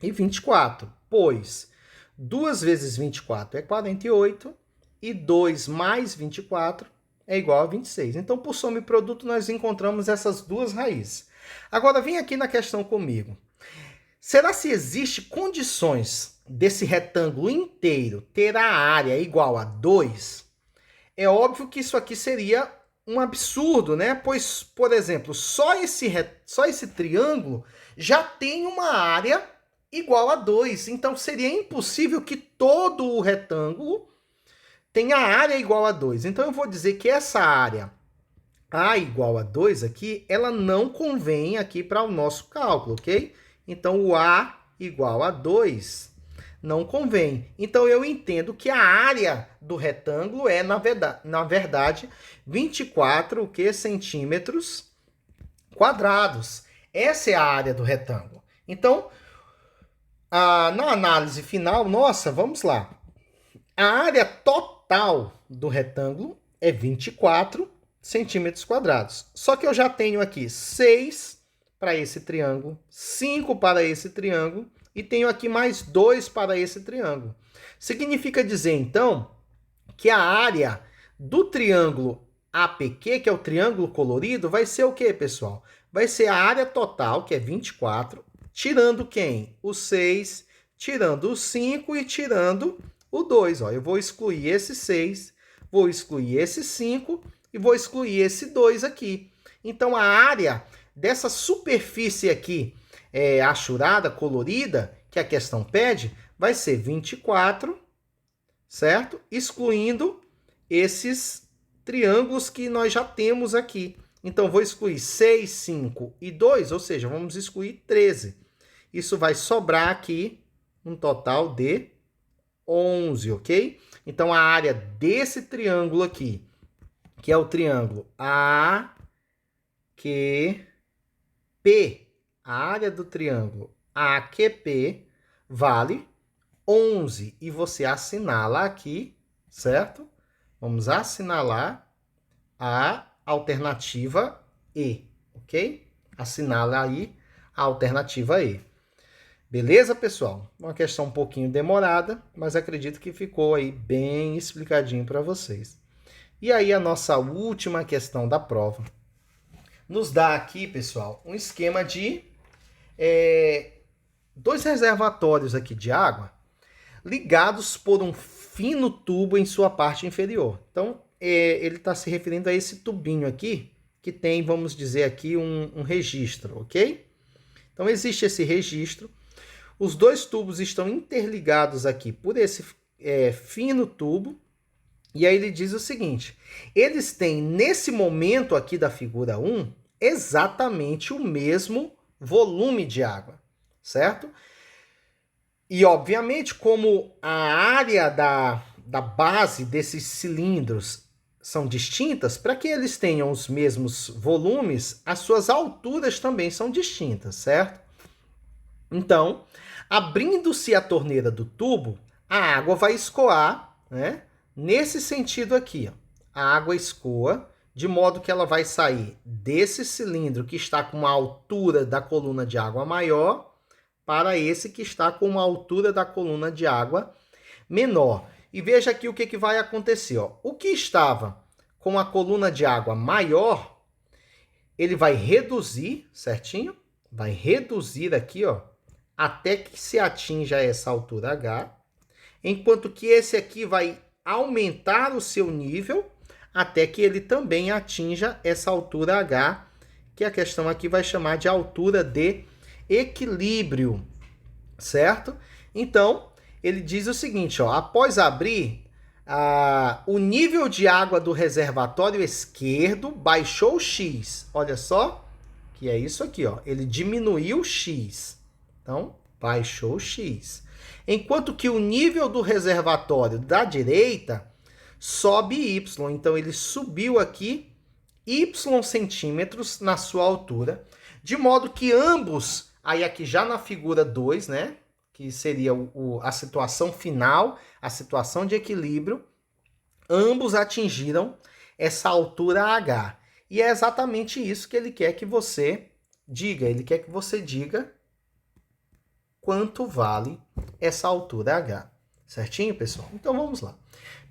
e 24, pois 2 vezes 24 é 48 e 2 mais 24 é igual a 26. Então, por soma e produto, nós encontramos essas duas raízes. Agora, vem aqui na questão comigo. Será se existe condições desse retângulo inteiro ter a área igual a 2? É óbvio que isso aqui seria um absurdo, né? Pois, por exemplo, só esse triângulo já tem uma área igual a 2. Então, seria impossível que todo o retângulo tenha área igual a 2. Então, eu vou dizer que essa área A igual a 2 aqui, ela não convém aqui para o nosso cálculo, ok? Então, o A igual a 2 não convém. Então, eu entendo que a área do retângulo é, na verdade 24 centímetros quadrados. Essa é a área do retângulo. Então, na análise final, nossa, vamos lá. A área total do retângulo é 24 centímetros quadrados. Só que eu já tenho aqui 6 para esse triângulo, 5 para esse triângulo e tenho aqui mais 2 para esse triângulo. Significa dizer, então, que a área do triângulo APQ, que é o triângulo colorido, vai ser o quê, pessoal? Vai ser a área total, que é 24, tirando quem? O 6, tirando o 5 e tirando o 2. Ó, eu vou excluir esse 6, vou excluir esse 5 e vou excluir esse 2 aqui. Então, a área dessa superfície aqui, achurada, colorida, que a questão pede, vai ser 24, certo? Excluindo esses triângulos que nós já temos aqui. Então, vou excluir 6, 5 e 2, ou seja, vamos excluir 13. Isso vai sobrar aqui um total de 11, ok? Então, a área desse triângulo aqui, que é o triângulo AQP, a área do triângulo AQP vale 11. E você assinala aqui, certo? Vamos assinalar a alternativa E, ok? Assinala aí a alternativa E. Beleza, pessoal? Uma questão um pouquinho demorada, mas acredito que ficou aí bem explicadinho para vocês. E aí a nossa última questão da prova nos dá aqui, pessoal, um esquema de 2 reservatórios aqui de água ligados por um fino tubo em sua parte inferior. Então, ele está se referindo a esse tubinho aqui, que tem, vamos dizer aqui, um registro, ok? Então, existe esse registro. Os 2 tubos estão interligados aqui por esse fino tubo. E aí ele diz o seguinte, eles têm, nesse momento aqui da figura 1, exatamente o mesmo volume de água, certo? E, obviamente, como a área da base desses cilindros são distintas, para que eles tenham os mesmos volumes, as suas alturas também são distintas, certo? Então, abrindo-se a torneira do tubo, a água vai escoar, né? Nesse sentido aqui, ó. A água escoa, de modo que ela vai sair desse cilindro que está com uma altura da coluna de água maior para esse que está com uma altura da coluna de água menor. E veja aqui o que vai acontecer. Ó. O que estava com a coluna de água maior, ele vai reduzir, certinho? Vai reduzir aqui, ó, até que se atinja essa altura H, enquanto que esse aqui vai aumentar o seu nível até que ele também atinja essa altura H, que a questão aqui vai chamar de altura de equilíbrio, certo? Então, ele diz o seguinte, ó, após abrir, o nível de água do reservatório esquerdo baixou X. Olha só, que é isso aqui, ó. Ele diminuiu X. Então, baixou X. Enquanto que o nível do reservatório da direita sobe Y. Então, ele subiu aqui Y centímetros na sua altura, de modo que ambos, aí aqui já na figura 2, né, que seria a situação final, a situação de equilíbrio, ambos atingiram essa altura H. E é exatamente isso que ele quer que você diga. Ele quer que você diga quanto vale essa altura H. Certinho, pessoal? Então, vamos lá.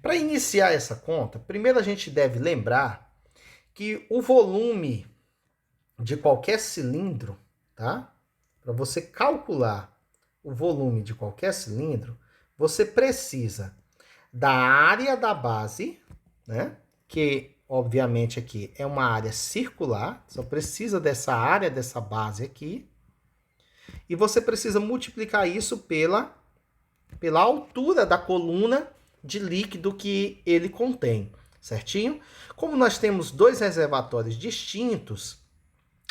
Para iniciar essa conta, primeiro a gente deve lembrar que o volume de qualquer cilindro, tá? Para você calcular o volume de qualquer cilindro, você precisa da área da base, né? Que, obviamente, aqui é uma área circular, só precisa dessa área, dessa base aqui. E você precisa multiplicar isso pela altura da coluna de líquido que ele contém, certinho? Como nós temos 2 reservatórios distintos,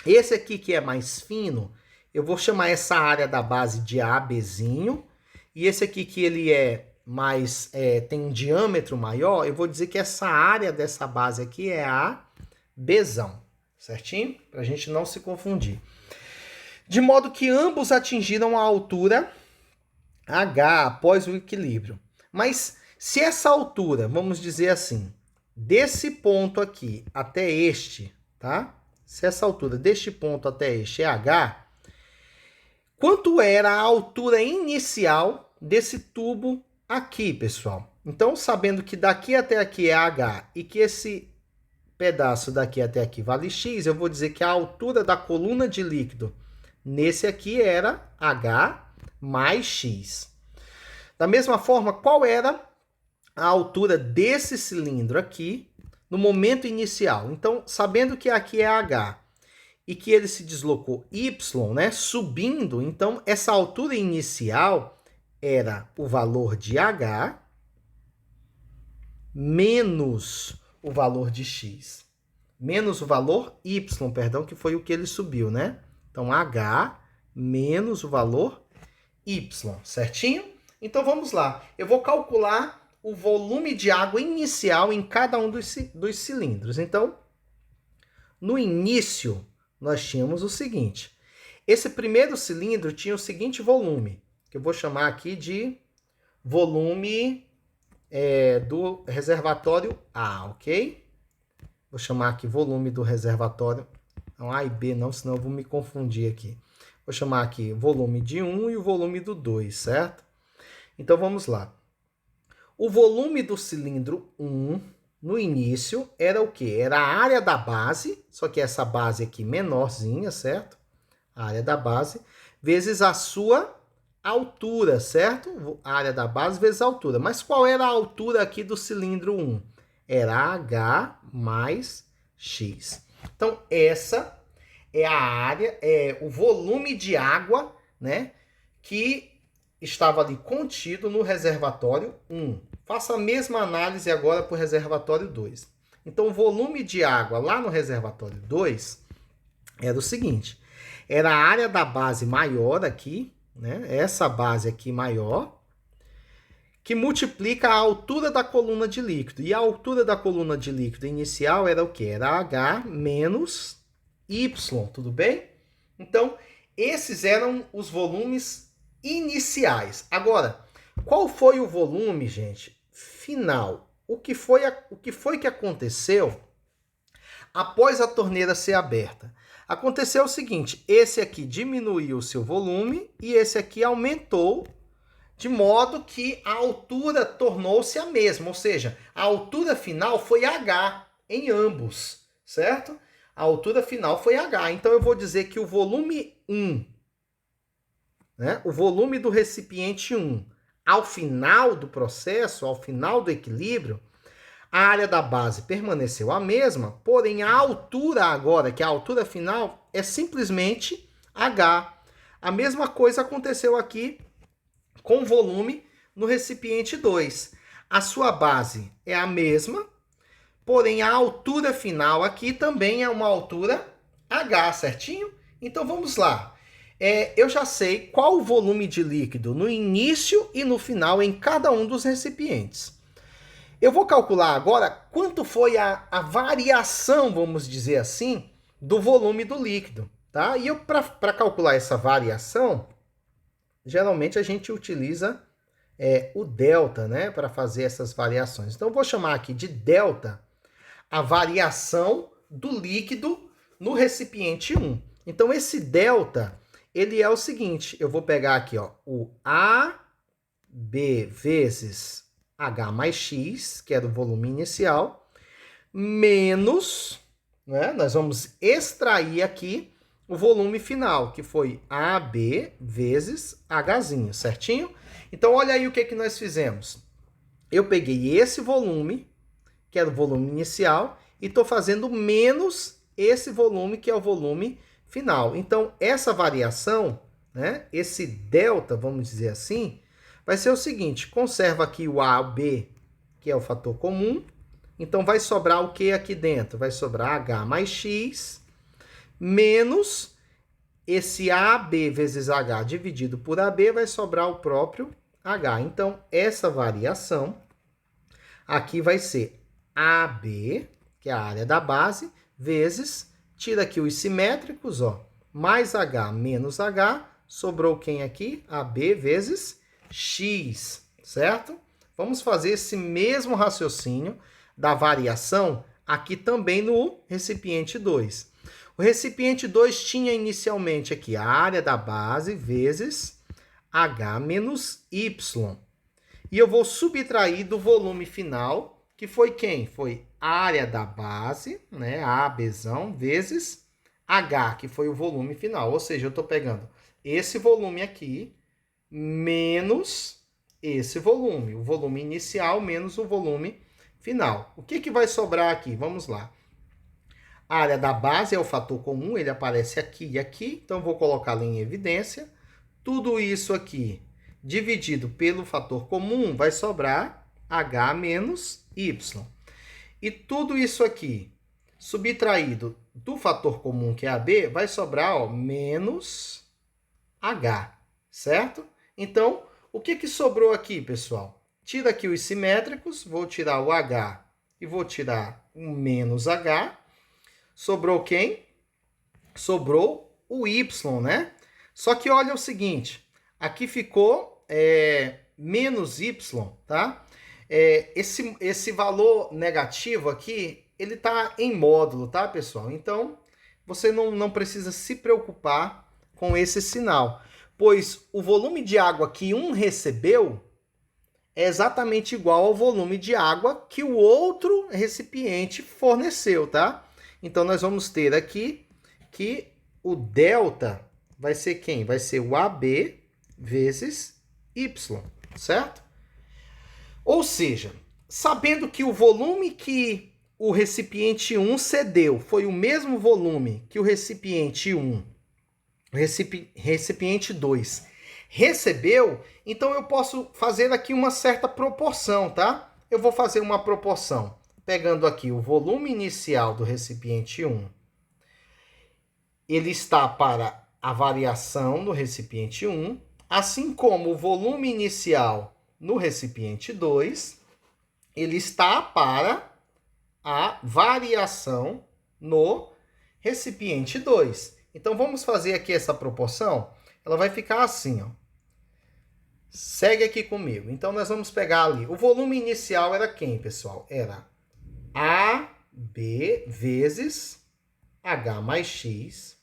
esse aqui que é mais fino, eu vou chamar essa área da base de ABzinho, e esse aqui que ele é mais, tem um diâmetro maior, eu vou dizer que essa área dessa base aqui é a Bzão, certinho? Para a gente não se confundir. De modo que ambos atingiram a altura H após o equilíbrio. Mas se essa altura, vamos dizer assim, desse ponto aqui até este, tá? se essa altura deste ponto até este é H, quanto era a altura inicial desse tubo aqui, pessoal? Então, sabendo que daqui até aqui é H e que esse pedaço daqui até aqui vale X, eu vou dizer que a altura da coluna de líquido nesse aqui era H mais X. Da mesma forma, qual era a altura desse cilindro aqui no momento inicial? Então, sabendo que aqui é H e que ele se deslocou Y, né, subindo, então essa altura inicial era o valor de H menos o valor de X. Menos o valor Y, perdão, que foi o que ele subiu, né? Então, H menos o valor Y, certinho? Então, vamos lá. Eu vou calcular o volume de água inicial em cada um dos cilindros. Então, no início, nós tínhamos o seguinte. Esse primeiro cilindro tinha o seguinte volume, que eu vou chamar aqui de volume do reservatório A, ok? Vou chamar aqui volume do reservatório. Não, A e B não, senão eu vou me confundir aqui. Vou chamar aqui volume de 1 e o volume do 2, certo? Então, vamos lá. O volume do cilindro 1, no início, era o quê? Era a área da base, só que essa base aqui menorzinha, certo? A área da base, vezes a sua altura, certo? A área da base vezes a altura. Mas qual era a altura aqui do cilindro 1? Era H mais X. Então, essa é a área, o volume de água, né, que estava ali contido no reservatório 1. Faça a mesma análise agora para o reservatório 2. Então, o volume de água lá no reservatório 2 era o seguinte. Era a área da base maior aqui, né? Essa base aqui maior, que multiplica a altura da coluna de líquido. E a altura da coluna de líquido inicial era o quê? Era H menos Y, tudo bem? Então, esses eram os volumes iniciais. Agora, qual foi o volume, gente, final? O que foi que aconteceu após a torneira ser aberta? Aconteceu o seguinte, esse aqui diminuiu o seu volume e esse aqui aumentou, de modo que a altura tornou-se a mesma, ou seja, a altura final foi H em ambos, certo? A altura final foi H. Então, eu vou dizer que o volume 1, né, o volume do recipiente 1, ao final do processo, ao final do equilíbrio, a área da base permaneceu a mesma, porém a altura agora, que é a altura final, é simplesmente H. A mesma coisa aconteceu aqui com o volume no recipiente 2. A sua base é a mesma, porém a altura final aqui também é uma altura H, certinho? Então vamos lá. Eu já sei qual o volume de líquido no início e no final em cada um dos recipientes. Eu vou calcular agora quanto foi a variação, vamos dizer assim, do volume do líquido, tá? E para calcular essa variação, geralmente a gente utiliza o delta, né, para fazer essas variações. Então, eu vou chamar aqui de delta a variação do líquido no recipiente 1. Então, esse delta, ele é o seguinte, eu vou pegar aqui, ó, o AB vezes H mais X, que era o volume inicial, menos, né, nós vamos extrair aqui o volume final, que foi AB vezes Hzinho, certinho? Então, olha aí o que nós fizemos. Eu peguei esse volume, que era o volume inicial, e estou fazendo menos esse volume, que é o volume final. Então, essa variação, né, esse delta, vamos dizer assim, vai ser o seguinte, conserva aqui o AB, que é o fator comum, então vai sobrar o que aqui dentro? Vai sobrar H mais X, menos esse AB vezes H dividido por AB, vai sobrar o próprio H. Então, essa variação aqui vai ser AB, que é a área da base, vezes, tira aqui os simétricos, ó, mais H menos H, sobrou quem aqui? AB vezes X, certo? Vamos fazer esse mesmo raciocínio da variação aqui também no recipiente 2. O O recipiente 2 tinha inicialmente aqui a área da base vezes H menos Y. E eu vou subtrair do volume final, que foi quem? Foi a área da base, né, ABzão, vezes H, que foi o volume final. Ou seja, eu estou pegando esse volume aqui menos esse volume. O volume inicial menos o volume final. O que vai sobrar aqui? Vamos lá. A área da base é o fator comum, ele aparece aqui e aqui, então vou colocá-lo em evidência. Tudo isso aqui dividido pelo fator comum vai sobrar H menos Y. E tudo isso aqui subtraído do fator comum, que é AB, vai sobrar ó, menos H, certo? Então, o que sobrou aqui, pessoal? Tira aqui os simétricos, vou tirar o H e vou tirar o menos H. Sobrou quem? Sobrou o Y, né? Só que olha o seguinte, aqui ficou menos Y, tá? Esse valor negativo aqui, ele tá em módulo, tá, pessoal? Então, você não precisa se preocupar com esse sinal, pois o volume de água que um recebeu é exatamente igual ao volume de água que o outro recipiente forneceu, tá? Então, nós vamos ter aqui que o delta vai ser quem? Vai ser o AB vezes Y, certo? Ou seja, sabendo que o volume que o recipiente 1 cedeu foi o mesmo volume que o recipiente 1, recipiente 2 recebeu, então eu posso fazer aqui uma certa proporção, tá? Eu vou fazer uma proporção pegando aqui o volume inicial do recipiente 1, ele está para a variação no recipiente 1, assim como o volume inicial no recipiente 2, ele está para a variação no recipiente 2. Então, vamos fazer aqui essa proporção. Ela vai ficar assim, ó. Segue aqui comigo. Então, nós vamos pegar ali. O volume inicial era quem, pessoal? Era AB vezes H mais X.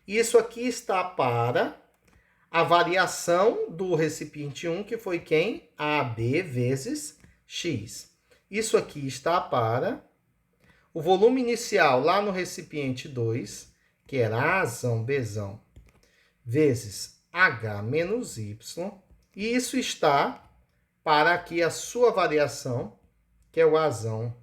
Isso aqui está para a variação do recipiente 1, que foi quem? AB vezes X. Isso aqui está para o volume inicial lá no recipiente 2, que era Azão, Bzão, vezes H menos Y. E isso está para aqui a sua variação, que é o Azão,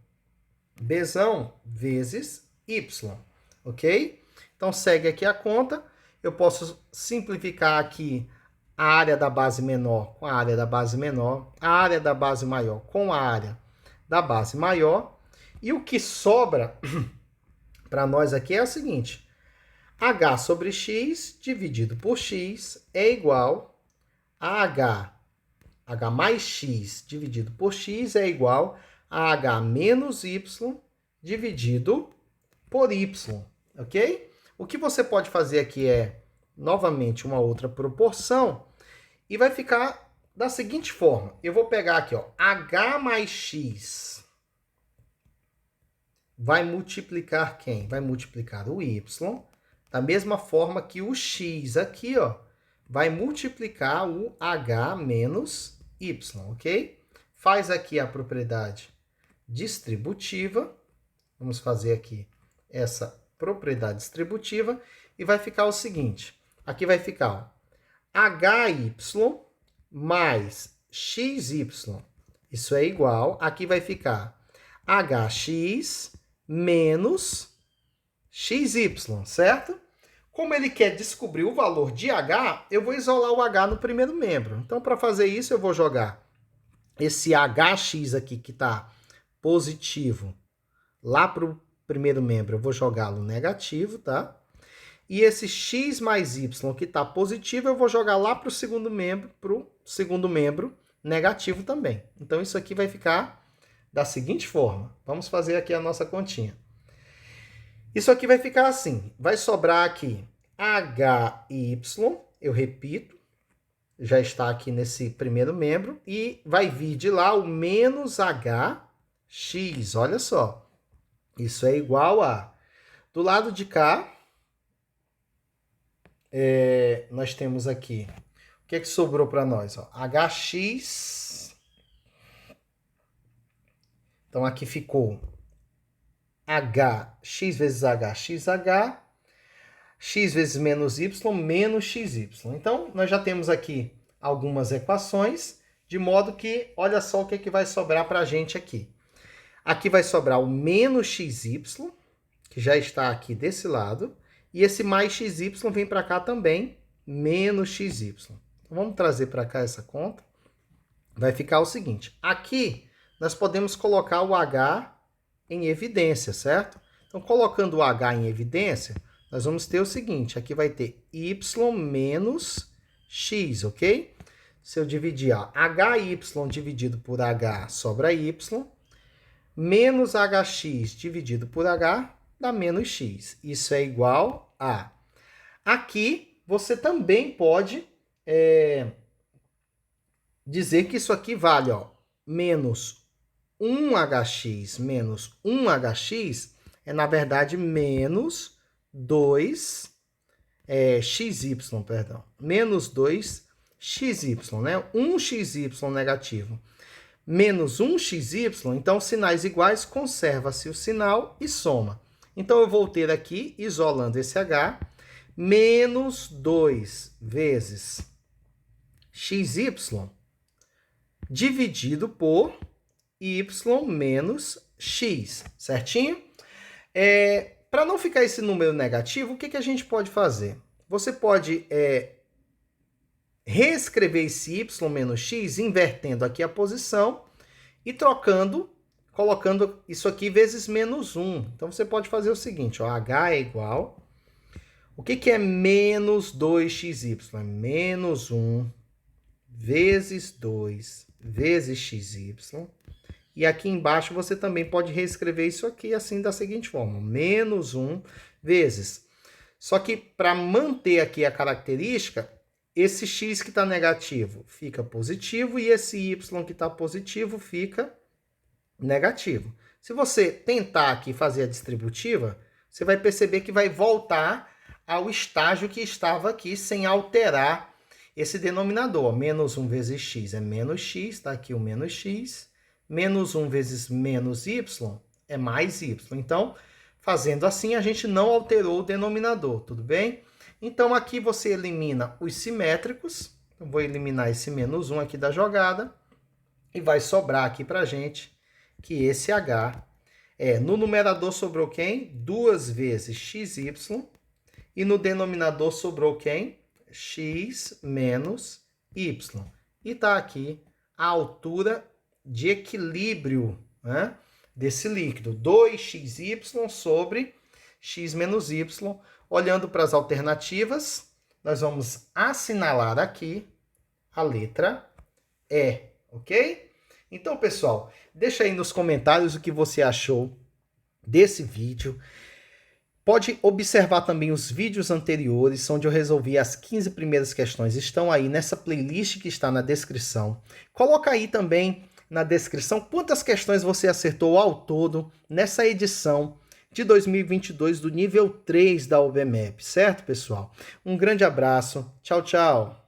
Bzão, vezes Y. Ok? Então, segue aqui a conta. Eu posso simplificar aqui a área da base menor com a área da base menor, a área da base maior com a área da base maior. E o que sobra para nós aqui é o seguinte. H sobre X dividido por X é igual a H mais X dividido por X é igual a H menos Y dividido por Y. Ok? O que você pode fazer aqui é, novamente, uma outra proporção e vai ficar da seguinte forma. Eu vou pegar aqui, ó, H mais X vai multiplicar quem? Vai multiplicar o Y, da mesma forma que o X aqui, ó, vai multiplicar o H menos Y, ok? Faz aqui a propriedade distributiva. Vamos fazer aqui essa propriedade distributiva e vai ficar o seguinte. Aqui vai ficar ó, HY mais XY. Isso é igual. Aqui vai ficar HX menos XY, certo? Como ele quer descobrir o valor de H, eu vou isolar o H no primeiro membro. Então, para fazer isso, eu vou jogar esse HX aqui que está positivo lá para o primeiro membro, eu vou jogá-lo negativo, tá? E esse X mais Y que está positivo, eu vou jogar lá para o segundo membro negativo também. Então, isso aqui vai ficar da seguinte forma. Vamos fazer aqui a nossa continha. Isso aqui vai ficar assim. Vai sobrar aqui HY, eu repito, já está aqui nesse primeiro membro, e vai vir de lá o menos HX, olha só. Isso é igual a, do lado de cá, nós temos aqui, o que é que sobrou para nós? Ó? HX, então aqui ficou H, x vezes H, xH, x vezes menos y, menos xy. Então, nós já temos aqui algumas equações, de modo que, olha só o que, é que vai sobrar para a gente aqui. Aqui vai sobrar o menos xy, que já está aqui desse lado, e esse mais xy vem para cá também, menos xy. Então, vamos trazer para cá essa conta. Vai ficar o seguinte, aqui nós podemos colocar o h em evidência, certo? Então, colocando o h em evidência, nós vamos ter o seguinte, aqui vai ter y menos x, ok? Se eu dividir, ó, hy dividido por h sobra y, menos hx dividido por h dá menos x. Isso é igual a... Aqui, você também pode dizer que isso aqui vale, ó, menos 1hx menos 1hx é, na verdade, menos 2xy, perdão. Menos 2xy, né? 1xy negativo menos 1xy, então sinais iguais, conserva-se o sinal e soma. Então, eu vou ter aqui, isolando esse h, menos 2 vezes xy dividido por y menos x, certinho? Para não ficar esse número negativo, o que a gente pode fazer? Você pode reescrever esse y menos x, invertendo aqui a posição e trocando, colocando isso aqui vezes menos 1. Então, você pode fazer o seguinte, ó, h é igual... O que é menos 2xy? É menos 1 vezes 2 vezes xy. E aqui embaixo você também pode reescrever isso aqui assim da seguinte forma. Menos 1 vezes. Só que para manter aqui a característica, esse x que está negativo fica positivo e esse y que está positivo fica negativo. Se você tentar aqui fazer a distributiva, você vai perceber que vai voltar ao estágio que estava aqui, sem alterar esse denominador. Menos 1 vezes x é menos x, está aqui o menos x. Menos 1 vezes menos y é mais y. Então, fazendo assim, a gente não alterou o denominador, tudo bem? Então, aqui você elimina os simétricos. Eu vou eliminar esse menos 1 aqui da jogada. E vai sobrar aqui para a gente que esse h no numerador sobrou quem? 2 vezes xy. E no denominador sobrou quem? X menos y. E está aqui a altura de equilíbrio, né, desse líquido. 2xy sobre x menos y. Olhando para as alternativas, nós vamos assinalar aqui a letra E, ok? Então, pessoal, deixa aí nos comentários o que você achou desse vídeo. Pode observar também os vídeos anteriores, onde eu resolvi as 15 primeiras questões. Estão aí nessa playlist que está na descrição. Coloca aí também na descrição quantas questões você acertou ao todo nessa edição de 2022 do nível 3 da UBMEP, certo, pessoal? Um grande abraço. Tchau, tchau.